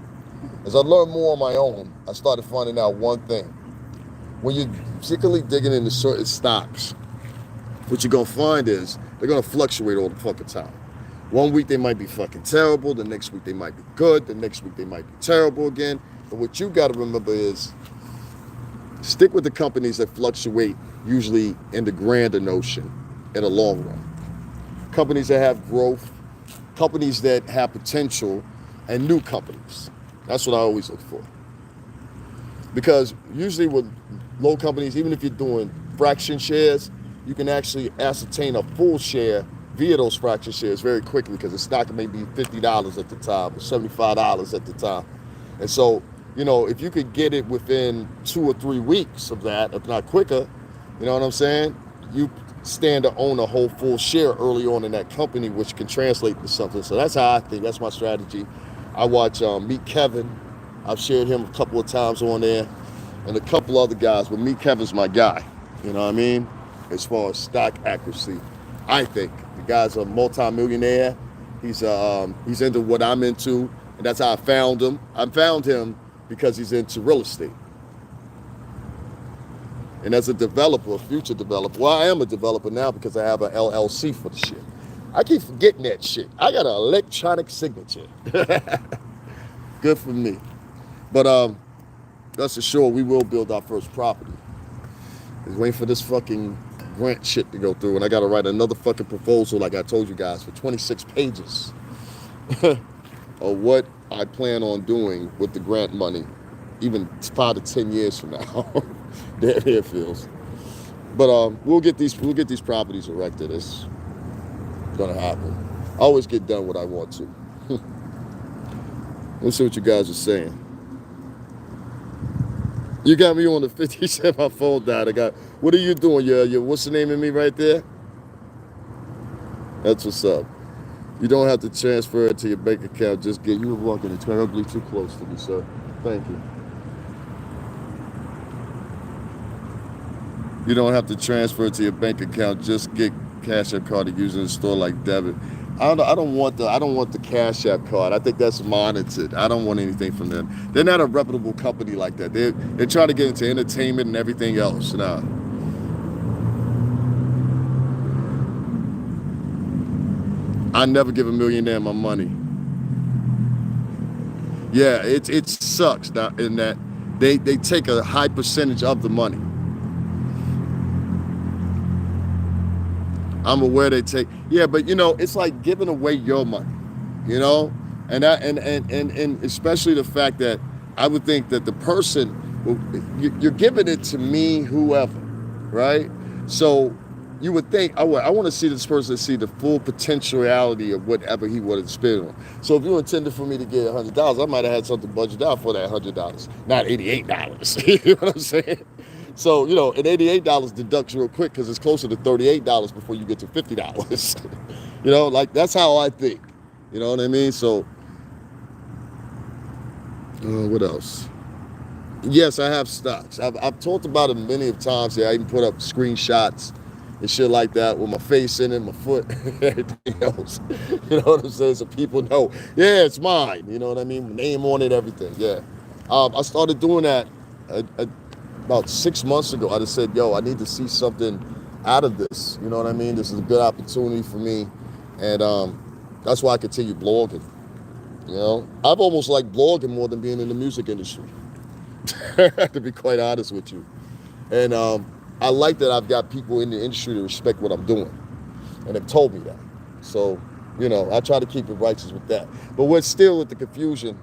As I learned more on my own, I started finding out one thing. When you're particularly digging into certain stocks, what you're gonna find is they're gonna fluctuate all the fucking time. One week they might be fucking terrible, the next week they might be good, the next week they might be terrible again. But what you gotta remember is stick with the companies that fluctuate usually in the grander notion in the long run. Companies that have growth, companies that have potential, and new companies. That's what I always look for. Because usually with low companies, even if you're doing fraction shares, you can actually ascertain a full share via those fraction shares very quickly because the stock may be $50 at the time or $75 at the time. And so, you know, if you could get it within 2 or 3 weeks of that, if not quicker, you know what I'm saying? You stand to own a whole full share early on in that company, which can translate to something. So that's how I think. That's my strategy. I watch Meet Kevin. I've shared him a couple of times on there, and a couple other guys, but Meet Kevin's my guy. You know what I mean? As far as stock accuracy, I think the guy's a multi-millionaire. He's into what I'm into, and that's how I found him. I found him because he's into real estate. And as a developer, a future developer, well, I am a developer now because I have an LLC for the shit. I keep forgetting that shit. I got an electronic signature. Good for me. But that's for sure, we will build our first property. Just waiting for this fucking grant shit to go through, and I got to write another fucking proposal, like I told you guys, for 26 pages of what I plan on doing with the grant money, even 5 to 10 years from now. Dead hair feels. But we'll get these properties erected. It's gonna happen. I always get done what I want to. Let's see what you guys are saying. You got me on the 50 cent. My phone died. What are you doing? What's the name of me right there? That's what's up. You don't have to transfer it to your bank account. Just get. You were walking terribly too close to me, sir. Thank you. You don't have to transfer it to your bank account. Just get Cash App card to use in the store like debit. I don't want the Cash App card. I think that's monitored. I don't want anything from them. They're not a reputable company like that. They're trying to get into entertainment and everything else. Nah. I never give a millionaire my money. Yeah, it sucks now in that they take a high percentage of the money. I'm aware they take, yeah, but you know, it's like giving away your money, you know, and especially the fact that I would think that the person, you're giving it to me, whoever, right? So you would think, I want to see this person see the full potentiality of whatever he wanted to spend on. So if you intended for me to get $100, I might have had something budgeted out for that $100, not $88. You know what I'm saying? So, you know, and $88 deducts real quick because it's closer to $38 before you get to $50. You know, like that's how I think. You know what I mean? So, what else? Yes, I have stocks. I've talked about it many of times. Yeah, I even put up screenshots and shit like that with my face in it, my foot, everything else. You know what I'm saying? So people know, yeah, it's mine. You know what I mean? Name on it, everything. Yeah. I started doing that about 6 months ago. I just said, yo, I need to see something out of this. You know what I mean? This is a good opportunity for me. And that's why I continue blogging. You know, I've almost liked blogging more than being in the music industry, to be quite honest with you. And I like that I've got people in the industry to respect what I'm doing, and have told me that. So, you know, I try to keep it righteous with that. But what's still with the confusion,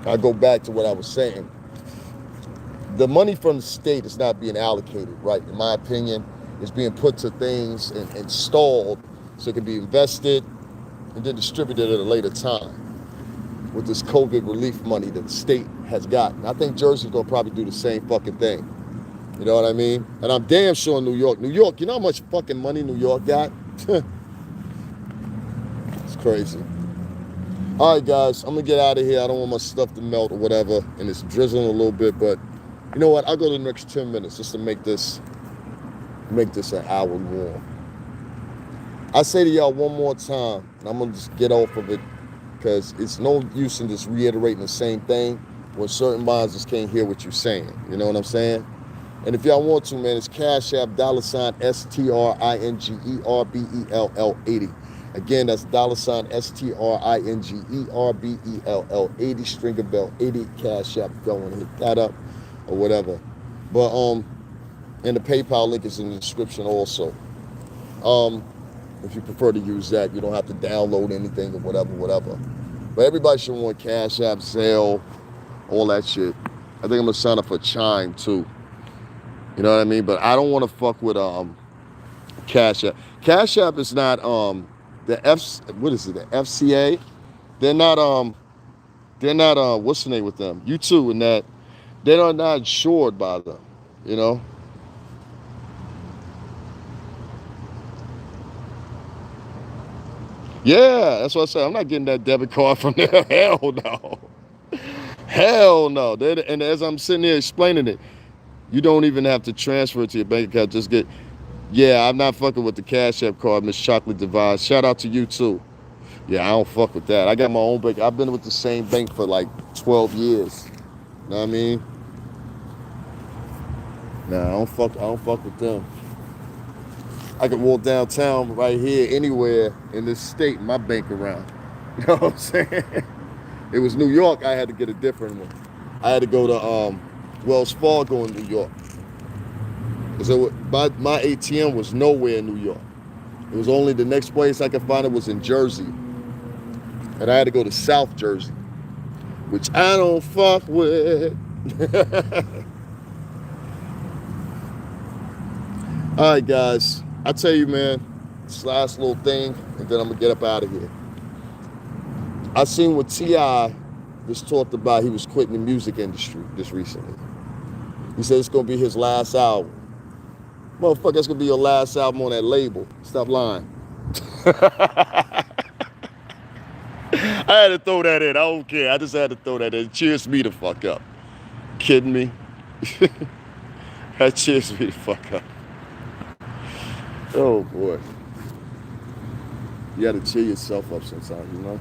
I go back to what I was saying. The money from the state is not being allocated, right? In my opinion, it's being put to things and stalled so it can be invested and then distributed at a later time with this COVID relief money that the state has gotten. I think Jersey's gonna probably do the same fucking thing. You know what I mean? And I'm damn sure New York, you know how much fucking money New York got? It's crazy. All right, guys, I'm gonna get out of here. I don't want my stuff to melt or whatever, and it's drizzling a little bit, but you know what? I'll go the next 10 minutes just to make this an hour long. I say to y'all one more time, and I'm gonna just get off of it because it's no use in just reiterating the same thing when certain minds just can't hear what you're saying. You know what I'm saying? And if y'all want to, man, it's Cash App $STRINGERBELL80. Again, that's $STRINGERBELL80, Stringer Bell 80, Cash App. If y'all want to hit that up or whatever. But and the PayPal link is in the description also. If you prefer to use that, you don't have to download anything or whatever. But everybody should want Cash App, Zelle, all that shit. I think I'm gonna sign up for Chime too. You know what I mean? But I don't want to fuck with Cash App. Cash App is not the FCA? They're not what's the name with them? You too, in that they are not insured by them, you know? Yeah, that's what I said. I'm not getting that debit card from there. Hell no. Hell no. And as I'm sitting here explaining it, you don't even have to transfer it to your bank account. Just get, yeah, I'm not fucking with the Cash App card, Miss Chocolate Device. Shout out to you too. Yeah, I don't fuck with that. I got my own bank. I've been with the same bank for like 12 years. You know what I mean? Nah, I don't fuck with them. I could walk downtown right here, anywhere in this state, my bank around. You know what I'm saying? It was New York, I had to get a different one. I had to go to Wells Fargo in New York. So my ATM was nowhere in New York. It was only the next place I could find it was in Jersey. And I had to go to South Jersey, which I don't fuck with. All right, guys. I tell you, man, this last little thing, and then I'm gonna get up out of here. I seen what T.I. just talked about. He was quitting the music industry just recently. He said it's gonna be his last album. Motherfucker, that's gonna be your last album on that label. Stop lying. I had to throw that in. I don't care. I just had to throw that in. It cheers me the fuck up. Kidding me? That cheers me the fuck up. Oh boy. You gotta cheer yourself up sometimes, you know?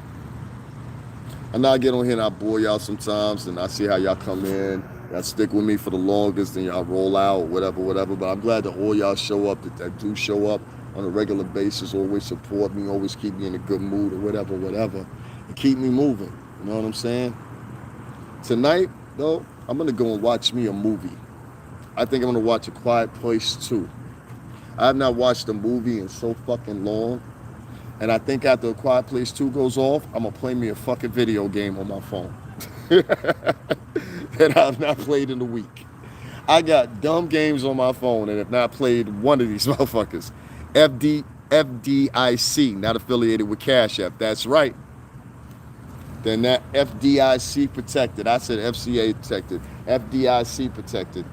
I know I get on here and I bore y'all sometimes, and I see how y'all come in. Y'all stick with me for the longest, and y'all roll out, whatever. But I'm glad that all y'all show up, that do show up on a regular basis, always support me, always keep me in a good mood or whatever, and keep me moving. You know what I'm saying? Tonight, though, I'm gonna go and watch me a movie. I think I'm gonna watch A Quiet Place 2. I have not watched a movie in so fucking long. And I think after A Quiet Place 2 goes off, I'm gonna play me a fucking video game on my phone. That I've not played in a week. I got dumb games on my phone and have not played one of these motherfuckers. FDIC, not affiliated with Cash App. That's right. Then that FDIC protected. I said FCA protected. FDIC protected.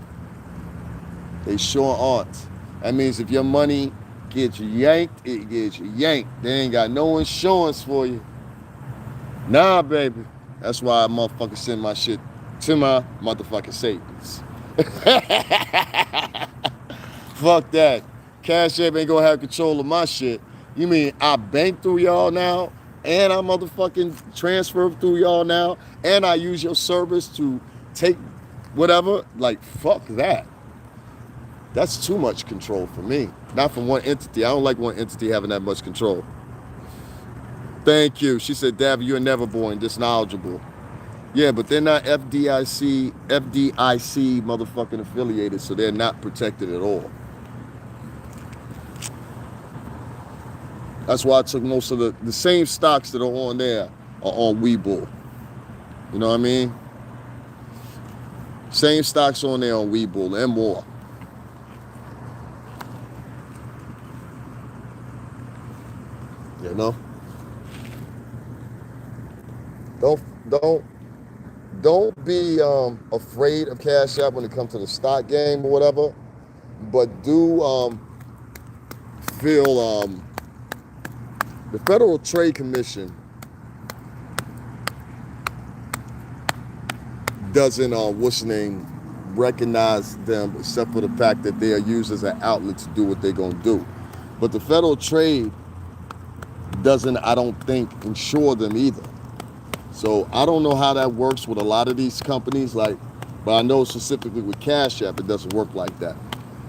They sure aren't. That means if your money gets yanked, it gets yanked. They ain't got no insurance for you. Nah, baby. That's why I motherfucker send my shit to my motherfucking savings. Fuck that. Cash App ain't gonna have control of my shit. You mean I bank through y'all now, and I motherfucking transfer through y'all now, and I use your service to take whatever? Like, fuck that. That's too much control for me. Not from one entity. I don't like one entity having that much control. Thank you. She said, Davy, you're never boring, just knowledgeable. Yeah, but they're not FDIC motherfucking affiliated, so they're not protected at all. That's why I took most of the same stocks that are on there are on Webull. You know what I mean? Same stocks on there on Webull and more. You know? Don't don't don't be afraid of Cash App when it comes to the stock game or whatever, but do feel the Federal Trade Commission doesn't recognize them except for the fact that they are used as an outlet to do what they're gonna do. But the Federal Trade doesn't, I don't think, insure them either. So I don't know how that works with a lot of these companies, but I know specifically with Cash App, it doesn't work like that.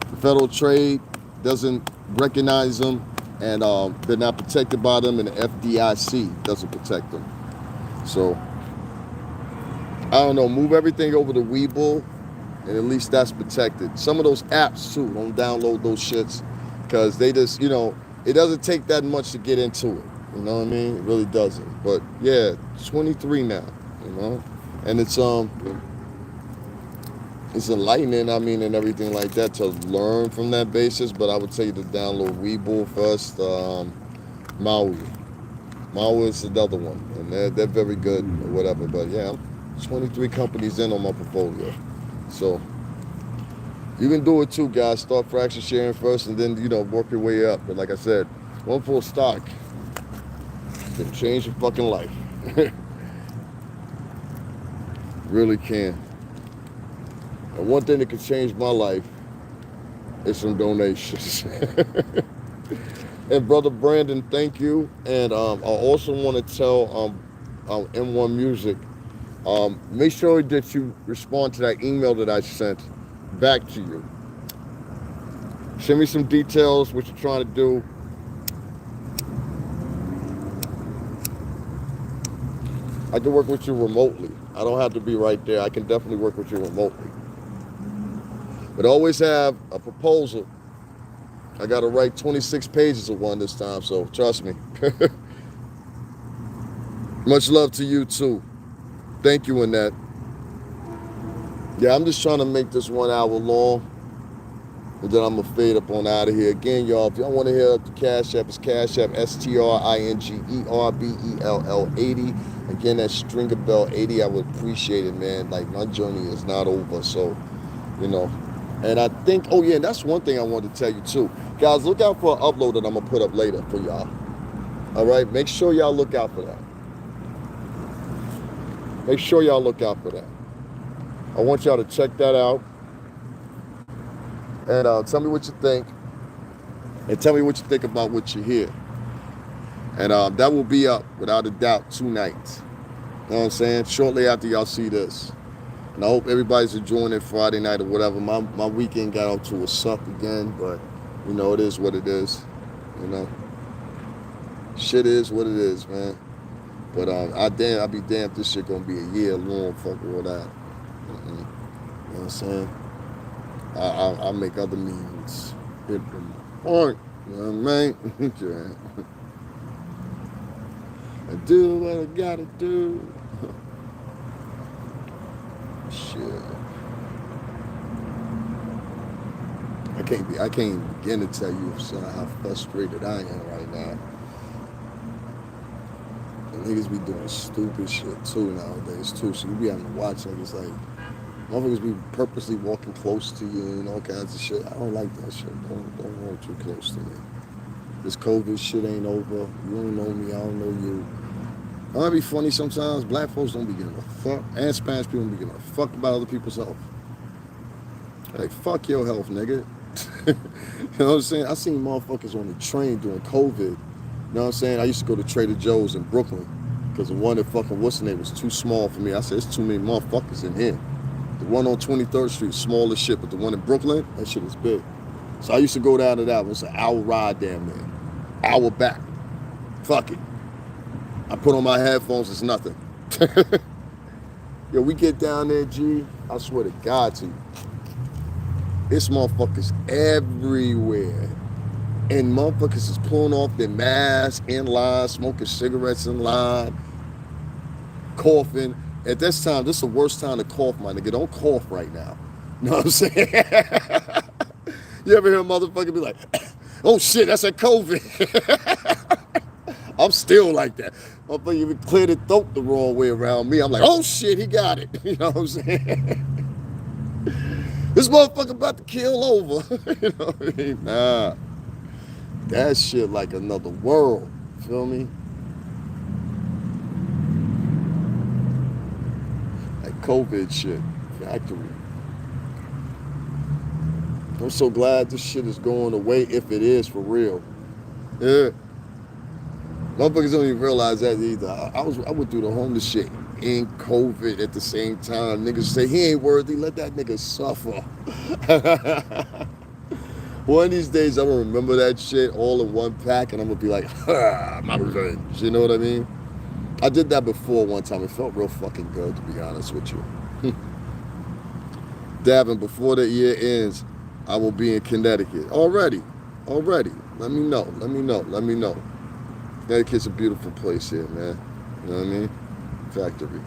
The Federal Trade doesn't recognize them, and they're not protected by them, and the FDIC doesn't protect them. So I don't know, move everything over to Webull, and at least that's protected. Some of those apps too, don't download those shits, because they just, it doesn't take that much to get into it. You know what I mean? It really doesn't. But yeah, 23 now, and it's enlightening, and everything like that to learn from that basis. But I would tell you to download Webull first. Maui is another one, and they're very good or whatever. But yeah, I'm 23 companies in on my portfolio, so you can do it too, guys. Start fraction sharing first, and then work your way up. But like I said, one full stock can change your fucking life. Really can. And one thing that could change my life is some donations. And Brother Brandon, thank you. And I also want to tell M1 Music, make sure that you respond to that email that I sent back to you. Send me some details, what you're trying to do. I can work with you remotely. I don't have to be right there. I can definitely work with you remotely. But always have a proposal. I got to write 26 pages of one this time, so trust me. Much love to you too. Thank you, Annette. Yeah, I'm just trying to make this 1 hour long, and then I'm going to fade up on out of here. Again, y'all, if y'all want to hear the Cash App, it's Cash App, STRINGERBELL80. Again, that's Stringer Bell 80. I would appreciate it, man. Like, my journey is not over, so, And I think, oh yeah, and that's one thing I wanted to tell you too. Guys, look out for an upload that I'm going to put up later for y'all. All right? Make sure y'all look out for that. Make sure y'all look out for that. I want y'all to check that out. And tell me what you think. And tell me what you think about what you hear. And that will be up, without a doubt, tonight. You know what I'm saying? Shortly after y'all see this. And I hope everybody's enjoying it Friday night or whatever. My weekend got off to a suck again, but, it is what it is. Shit is what it is, man. But I'll be damned if this shit gonna be a year long, fuck all that. You know what I'm saying? I'll make other means. Hit the point. You know what I mean? I do what I gotta do. Shit. I can't even begin to tell you how frustrated I am right now. And niggas be doing stupid shit too nowadays too. So you be having to watch it's like motherfuckers be purposely walking close to you and all kinds of shit. I don't like that shit. Don't walk too close to me. This COVID shit ain't over. You don't know me, I don't know you. It might be funny sometimes. Black folks don't be giving a fuck, and Spanish people don't be giving a fuck about other people's health. Like, fuck your health, nigga. You know what I'm saying? I seen motherfuckers on the train during COVID. You know what I'm saying? I used to go to Trader Joe's in Brooklyn because the one that fucking what's the name was too small for me. I said, it's too many motherfuckers in here. The one on 23rd Street, small as shit, but the one in Brooklyn, that shit is big. So I used to go down to that one. It's an hour ride damn near. Hour back. Fuck it. I put on my headphones, it's nothing. Yo, we get down there, G. I swear to God to you, it's motherfuckers everywhere. And motherfuckers is pulling off their masks in line, smoking cigarettes in line, coughing. At this time, this is the worst time to cough, my nigga. Don't cough right now. You know what I'm saying? You ever hear a motherfucker be like, oh shit, that's a COVID. I'm still like that. Motherfucker even cleared the throat the wrong way around me. I'm like, oh shit, he got it. You know what I'm saying? This motherfucker about to kill over. You know what I mean? Nah. That shit like another world. Feel me? Like COVID shit. Factory. I'm so glad this shit is going away if it is for real. Yeah. Motherfuckers don't even realize that either. I went through the homeless shit and COVID at the same time. Niggas say he ain't worthy, let that nigga suffer. One of these days I'm gonna remember that shit all in one pack and I'm gonna be like, my revenge. You know what I mean? I did that before one time. It felt real fucking good, to be honest with you. Davin, before the year ends, I will be in Connecticut. Already. Let me know. Connecticut's a beautiful place here, man. You know what I mean? Factory.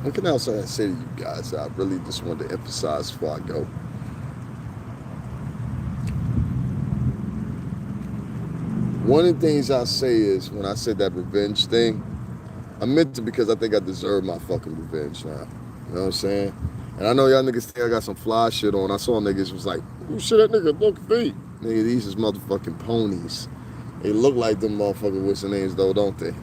What else I say to you guys? I really just wanted to emphasize before I go. One of the things I say is, when I said that revenge thing, I meant it because I think I deserve my fucking revenge now. You know what I'm saying? And I know y'all niggas think I got some fly shit on. I saw niggas was like, oh shit, that nigga look feet. Nigga, these is motherfucking ponies. They look like them motherfucking what's their names though, don't they?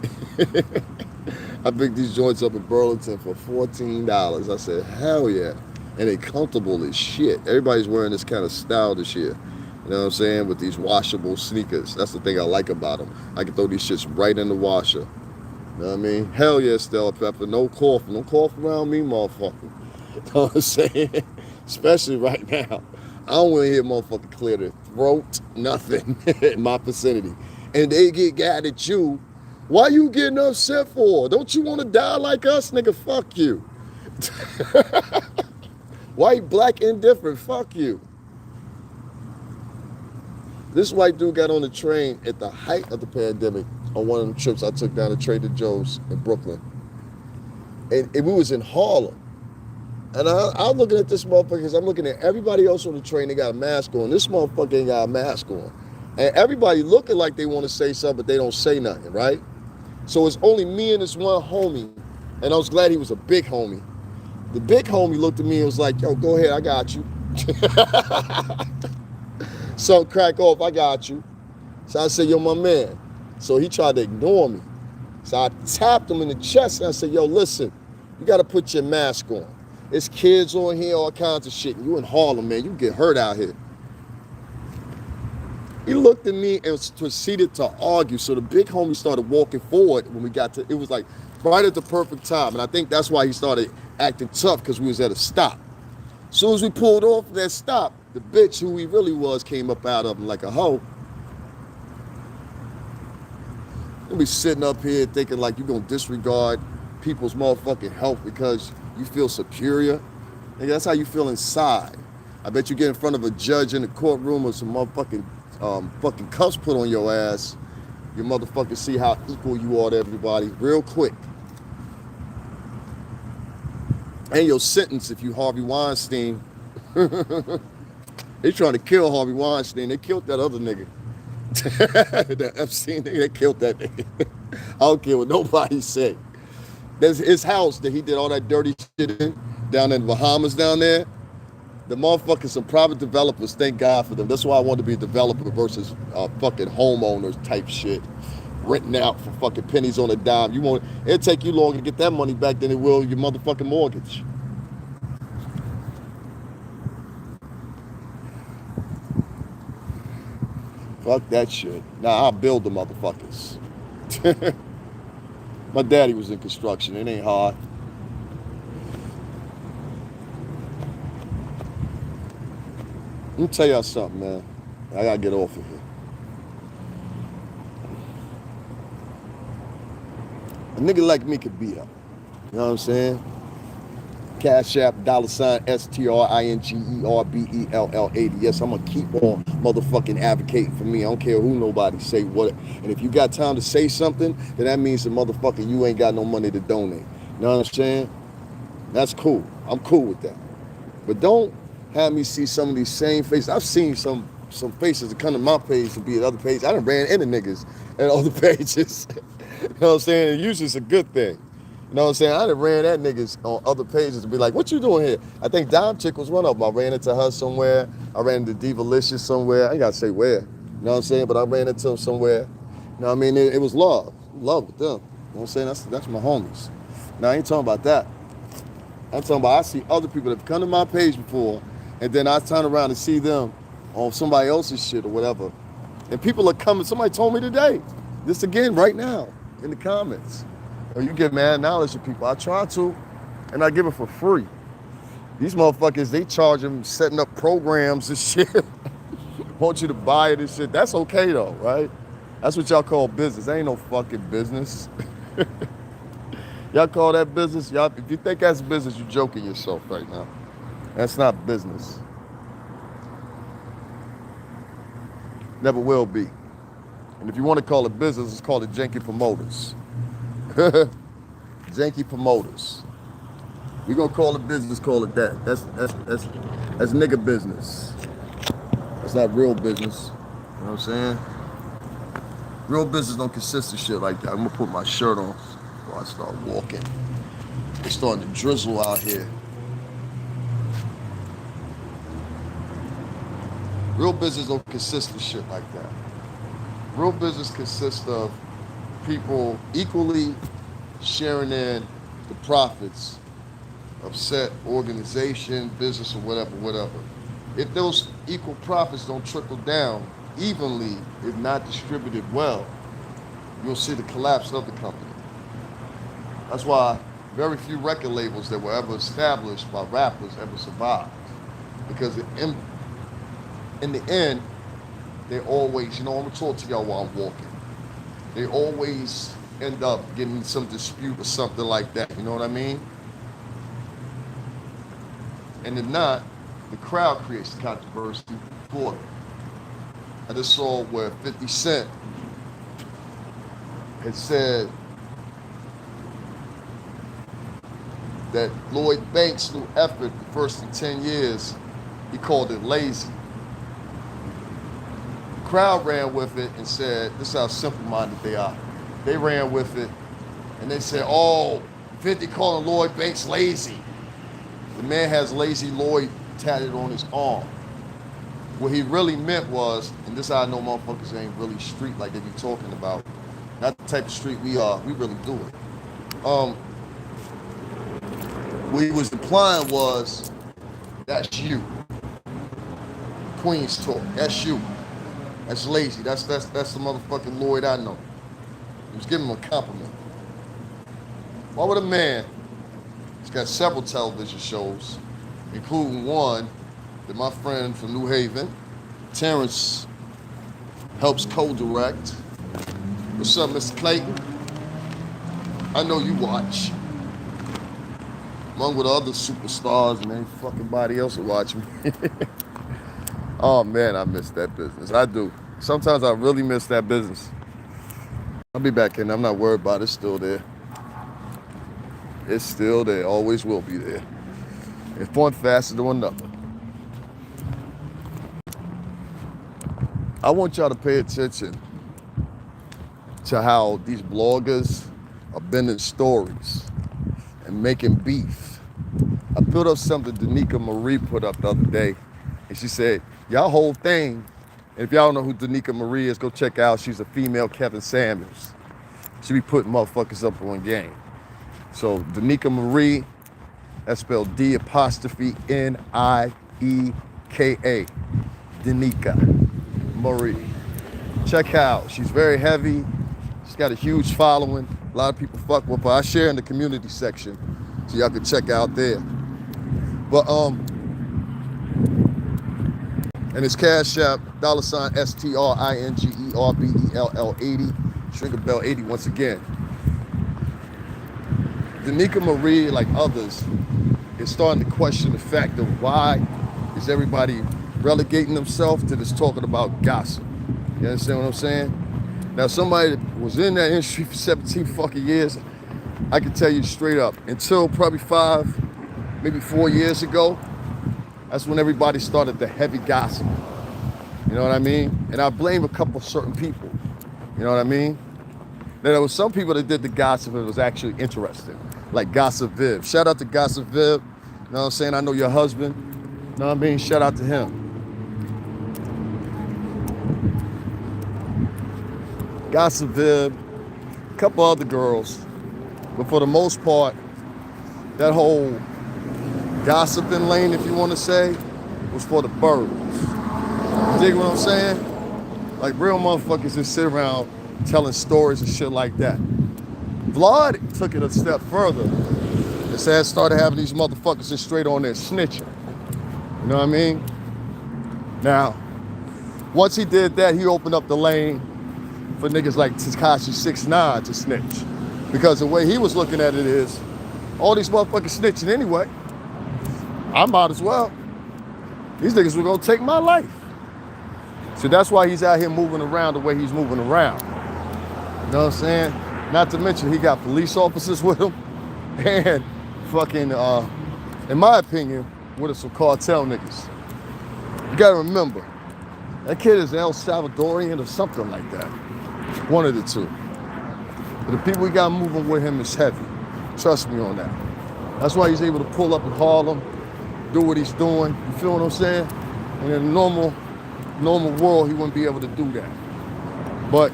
I picked these joints up in Burlington for $14. I said, hell yeah. And they comfortable as shit. Everybody's wearing this kind of style this year. You know what I'm saying? With these washable sneakers. That's the thing I like about them. I can throw these shits right in the washer. You know what I mean? Hell yeah, Stella Pepper. No coughing. Don't cough around me, motherfucker. You know what I'm saying? Especially right now. I don't want to hear motherfucker clear their throat, nothing in my vicinity. And they get mad at you. Why you getting upset for? Don't you want to die like us? Nigga, fuck you. White, black, indifferent, fuck you. This white dude got on the train at the height of the pandemic on one of them trips I took down to Trader Joe's in Brooklyn. And we was in Harlem. And I'm looking at this motherfucker because I'm looking at everybody else on the train. They got a mask on. This motherfucker ain't got a mask on. And everybody looking like they want to say something, but they don't say nothing, right? So it's only me and this one homie. And I was glad he was a big homie. The big homie looked at me and was like, yo, go ahead, I got you. Something crack off, I got you. So I said, yo, my man. So he tried to ignore me. So I tapped him in the chest and I said, yo, listen, you got to put your mask on. There's kids on here, all kinds of shit. You in Harlem, man. You get hurt out here. He looked at me and proceeded to argue. So the big homie started walking forward when we got to, it was like right at the perfect time. And I think that's why he started acting tough, because we was at a stop. As soon as we pulled off that stop, the bitch who he really was came up out of him like a hoe. You'll be sitting up here thinking like you're going to disregard people's motherfucking health because you feel superior. Nigga, that's how you feel inside. I bet you get in front of a judge in the courtroom with some motherfucking fucking cuffs put on your ass. You motherfuckers see how equal you are to everybody real quick. And your sentence if you Harvey Weinstein. They trying to kill Harvey Weinstein. They killed that other nigga. That Epstein nigga, they killed that nigga. I don't care what nobody say. There's his house that he did all that dirty shit in, down in the Bahamas down there. The motherfuckers, some private developers, thank God for them. That's why I want to be a developer versus fucking homeowners type shit. Renting out for fucking pennies on a dime. It'll take you longer to get that money back than it will your motherfucking mortgage. Fuck that shit. Now I'll build the motherfuckers. My daddy was in construction. It ain't hard. Let me tell y'all something, man. I gotta get off of here. nigga like me could be up. You know what I'm saying? Cash App, $STRINGERBELL80. Yes, I'm going to keep on motherfucking advocating for me. I don't care who nobody say what. And if you got time to say something, then that means the motherfucker you ain't got no money to donate. You know what I'm saying? That's cool. I'm cool with that. But don't have me see some of these same faces. I've seen some faces that come to my page to be at other pages. I done ran into niggas at other pages. You know what I'm saying? Usually it's a good thing. You know what I'm saying? I done ran at niggas on other pages to be like, what you doing here? I think Dime Chick was one of them. I ran into her somewhere. I ran into Divalicious somewhere. I ain't got to say where. You know what I'm saying? But I ran into them somewhere. You know what I mean? It was love. Love with them. You know what I'm saying? That's my homies. Now, I ain't talking about that. I'm talking about I see other people that have come to my page before, and then I turn around and see them on somebody else's shit or whatever. And people are coming. Somebody told me today, this again right now in the comments. You get mad knowledge of people. I try to, and I give it for free. These motherfuckers, they charge them setting up programs and shit. Want you to buy it and shit. That's okay though, right? That's what y'all call business. Ain't no fucking business. Y'all call that business? Y'all, if you think that's business, you're joking yourself right now. That's not business. Never will be. And if you want to call it business, let's call it Janky Promoters. Janky Promoters. We're gonna call it business, call it that. That's nigga business. That's not real business. You know what I'm saying? Real business don't consist of shit like that. I'm gonna put my shirt on before I start walking. It's starting to drizzle out here. Real business don't consist of shit like that. Real business consists of people equally sharing in the profits of said organization, business, or whatever. If those equal profits don't trickle down evenly, if not distributed well, you'll see the collapse of the company. That's why very few record labels that were ever established by rappers ever survived. Because in the end, they always, I'm gonna talk to y'all while I'm walking. They always end up getting some dispute or something like that, you know what I mean? And if not, the crowd creates the controversy for it. I just saw where 50 Cent had said that Lloyd Banks' new effort, the first in 10 years, he called it lazy. The crowd ran with it and said, this is how simple-minded they are. They ran with it and they said, oh, 50 calling Lloyd Banks lazy. The man has Lazy Lloyd tatted on his arm. What he really meant was, and this I know motherfuckers ain't really street like they be talking about. Not the type of street we are, we really do it. What he was implying was, that's you. Queen's talk, that's you. That's lazy, that's the motherfucking Lloyd I know. He was giving him a compliment. Why would a man, he's got several television shows, including one that my friend from New Haven, Terrence, helps co-direct. What's up, Mr. Clayton? I know you watch. Along with other superstars and any fucking body else will watch me. Oh man, I miss that business. I do. Sometimes I really miss that business. I'll be back in. I'm not worried about it. It's still there. It's still there. Always will be there. If one faster than another. I want y'all to pay attention to how these bloggers are bending stories and making beef. I put up something Danica Marie put up the other day, and she said, y'all whole thing, and if y'all don't know who Danica Marie is, go check out. She's a female Kevin Samuels. She be putting motherfuckers up on game. So Danica Marie, that's spelled D''N''I''E''K''A. Danica Marie. Check her out. She's very heavy. She's got a huge following. A lot of people fuck with her. I share in the community section, so y'all can check out there. But and it's Cash App, $STRINGERBELL80, Stringerbell 80 once again. Danica Marie, like others, is starting to question the fact of why is everybody relegating themselves to this talking about gossip. You understand what I'm saying? Now, somebody that was in that industry for 17 fucking years, I can tell you straight up, until probably 5, maybe 4 years ago, that's when everybody started the heavy gossip. You know what I mean? And I blame a couple certain people. You know what I mean? Now, there was some people that did the gossip and it was actually interesting. Like Gossip Viv. Shout out to Gossip Viv. You know what I'm saying? I know your husband. You know what I mean? Shout out to him. Gossip Viv, a couple other girls. But for the most part, that whole gossiping lane, if you want to say, was for the birds. You dig what I'm saying? Like real motherfuckers just sit around telling stories and shit like that. Vlad took it a step further and said, started having these motherfuckers just straight on there snitching. You know what I mean? Now, once he did that, he opened up the lane for niggas like Tekashi 6ix9ine to snitch. Because the way he was looking at it is, all these motherfuckers snitching anyway. I might as well. These niggas were gonna take my life. So that's why he's out here moving around the way he's moving around. You know what I'm saying? Not to mention he got police officers with him and fucking, in my opinion, with some cartel niggas. You gotta remember, that kid is El Salvadorian or something like that. One of the two. But the people he got moving with him is heavy. Trust me on that. That's why he's able to pull up in Harlem, do what he's doing. You feel what I'm saying? And in a normal world, he wouldn't be able to do that. But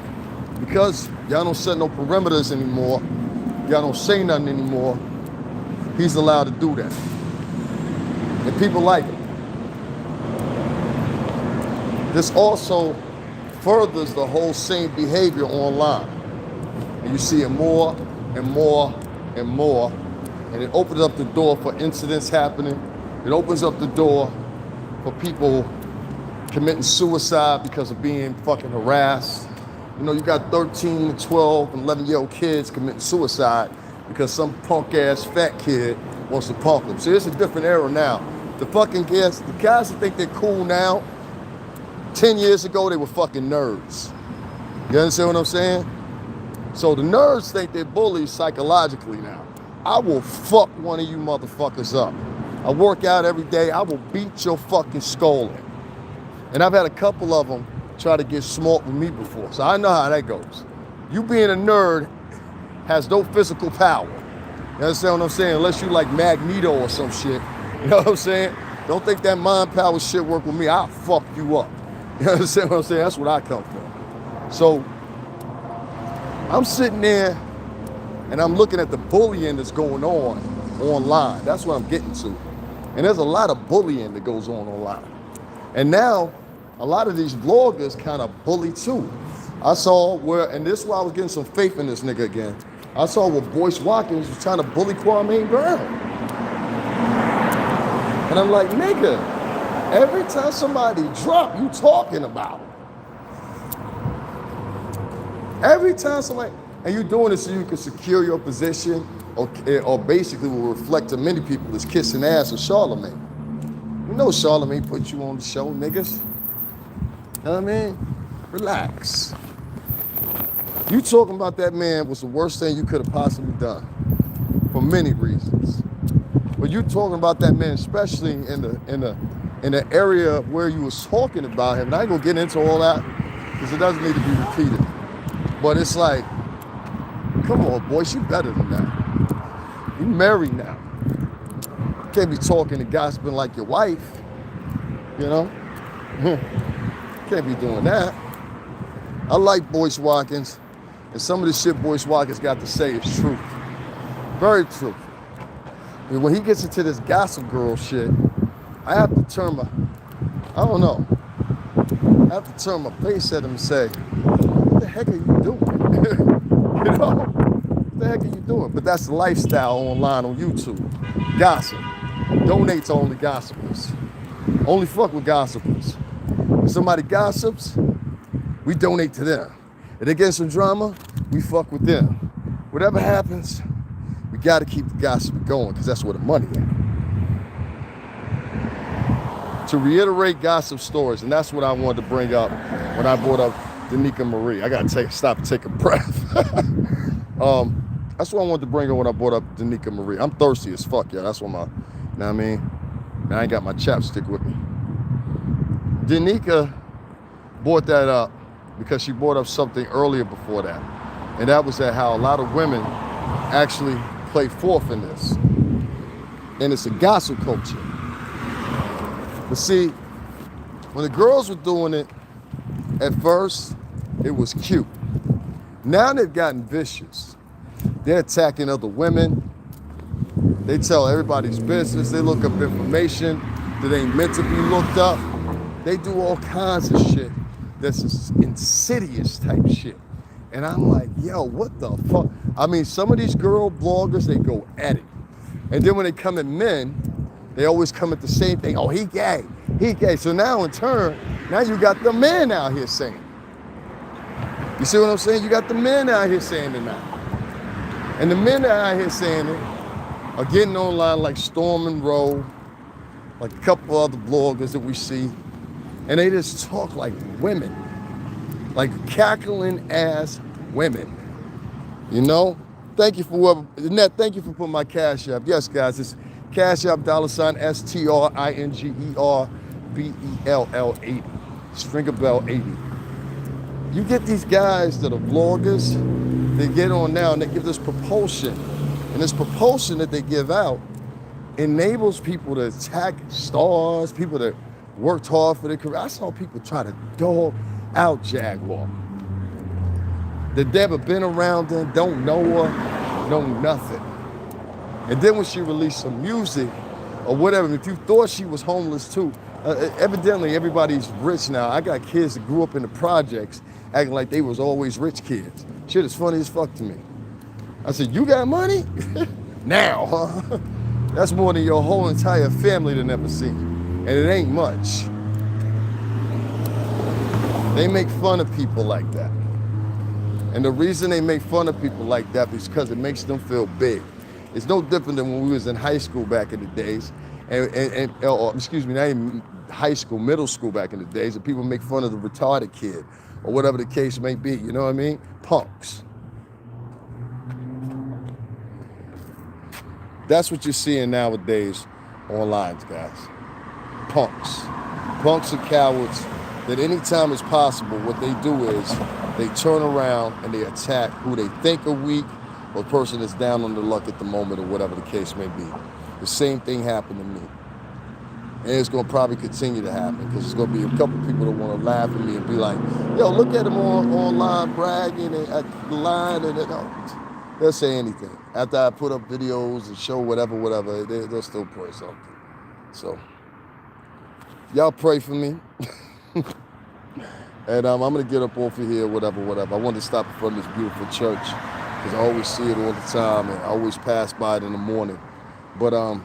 because y'all don't set no perimeters anymore, y'all don't say nothing anymore, he's allowed to do that. And people like it. This also furthers the whole same behavior online. And you see it more and more and more. And it opens up the door for incidents happening. It opens up the door for people committing suicide because of being fucking harassed. You know, you got 13, 12, and 11-year-old kids committing suicide because some punk-ass fat kid wants to punk them. See, it's a different era now. The guys that think they're cool now, 10 years ago, they were fucking nerds. You understand what I'm saying? So the nerds think they're bullies psychologically now. I will fuck one of you motherfuckers up. I work out every day. I will beat your fucking skull in. And I've had a couple of them try to get smart with me before, so I know how that goes. You being a nerd has no physical power. You understand what I'm saying? Unless you like Magneto or some shit. You know what I'm saying? Don't think that mind power shit work with me. I'll fuck you up. You understand what I'm saying? That's what I come from. So I'm sitting there and I'm looking at the bullying that's going on online. That's what I'm getting to. And there's a lot of bullying that goes on online. And now, a lot of these vloggers kind of bully too. I saw where, and this is why I was getting some faith in this nigga again. I saw where Boyce Watkins was trying to bully Kwame Brown. And I'm like, nigga, every time somebody drop, you talking about. Every time somebody, and you doing this so you can secure your position, or basically will reflect to many people is kissing ass with Charlamagne. You know Charlamagne put you on the show, niggas. You know what I mean? Relax. You talking about that man was the worst thing you could have possibly done for many reasons. But you talking about that man, especially in the area where you was talking about him. And I ain't gonna get into all that because it doesn't need to be repeated. But it's like, come on, boys, you better than that. You married now. You can't be talking and gossiping like your wife, you know? Can't be doing that. I like Boyce Watkins, and some of the shit Boyce Watkins got to say is true. Very true. And when he gets into this gossip girl shit, I have to turn my, I don't know, I have to turn my face at him and say, what the heck are you doing? You know? What the heck are you doing? But that's the lifestyle online on YouTube. Gossip. Donate to only gossipers. Only fuck with gossipers. If somebody gossips, we donate to them. If they get some drama, we fuck with them. Whatever happens, we We got to keep the gospel going because that's where the money is. To reiterate gossip stories, and that's what I wanted to bring up when I brought up Danica Marie. I got to stop and take a breath. That's what I wanted to bring up when I brought up Danica Marie. I'm thirsty as fuck, yeah. That's what my, you know what I mean? And I ain't got my chapstick with me. Danica brought that up because she brought up something earlier before that. And that was that how a lot of women actually play fourth in this. And it's a gossip culture. But see, when the girls were doing it, at first, it was cute. Now they've gotten vicious. They're attacking other women. They tell everybody's business. They look up information that ain't meant to be looked up. They do all kinds of shit that's insidious type shit. And I'm like, yo, what the fuck? I mean, some of these girl bloggers, they go at it. And then when they come at men, they always come at the same thing. Oh, he gay, he gay. So now in turn, now you got the men out here saying. You see what I'm saying? You got the men out here saying it now. And the men that are out here saying it are getting online like Storm and Rowe, like a couple other bloggers that we see. And they just talk like women, like cackling ass women. You know? Thank you for whoever, Annette, thank you for putting my Cash App. Yes, guys, it's Cash App $STRINGERBELL80. Stringer Bell 80. You get these guys that are bloggers, they get on now and they give this propulsion. And this propulsion that they give out enables people to attack stars, people that worked hard for their career. I saw people try to dog out Jaguar. That never been around them, don't know her, know nothing. And then when she released some music or whatever, if you thought she was homeless too, evidently everybody's rich now. I got kids that grew up in the projects acting like they was always rich kids. Shit is funny as fuck to me. I said, you got money? Now, huh? That's more than your whole entire family done ever seen. And it ain't much. They make fun of people like that. And the reason they make fun of people like that is because it makes them feel big. It's no different than when we was in high school back in the days, or excuse me, not even high school, middle school back in the days, and people make fun of the retarded kid, or whatever the case may be, you know what I mean? Punks. That's what you're seeing nowadays online, guys. Punks. Punks are cowards that anytime it's possible, what they do is they turn around and they attack who they think are weak or a person that's down on their luck at the moment or whatever the case may be. The same thing happened to me. And it's going to probably continue to happen because there's going to be a couple people that want to laugh at me and be like, yo, look at him online bragging and at the line and they'll say anything. After I put up videos and show whatever, they'll still pray something. So, y'all pray for me. And I'm going to get up off of here, whatever. I wanted to stop in front of this beautiful church because I always see it all the time and I always pass by it in the morning. But y'all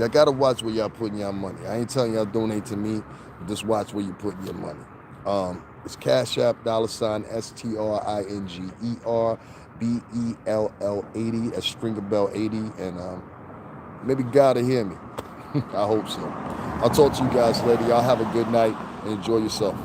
got to watch where y'all putting your money. I ain't telling y'all donate to me, but just watch where you putting your money. It's Cash App, $STRINGERBELL80, that's Stringer Bell 80, and maybe God will hear me. I hope so. I'll talk to you guys later. Y'all have a good night and enjoy yourself.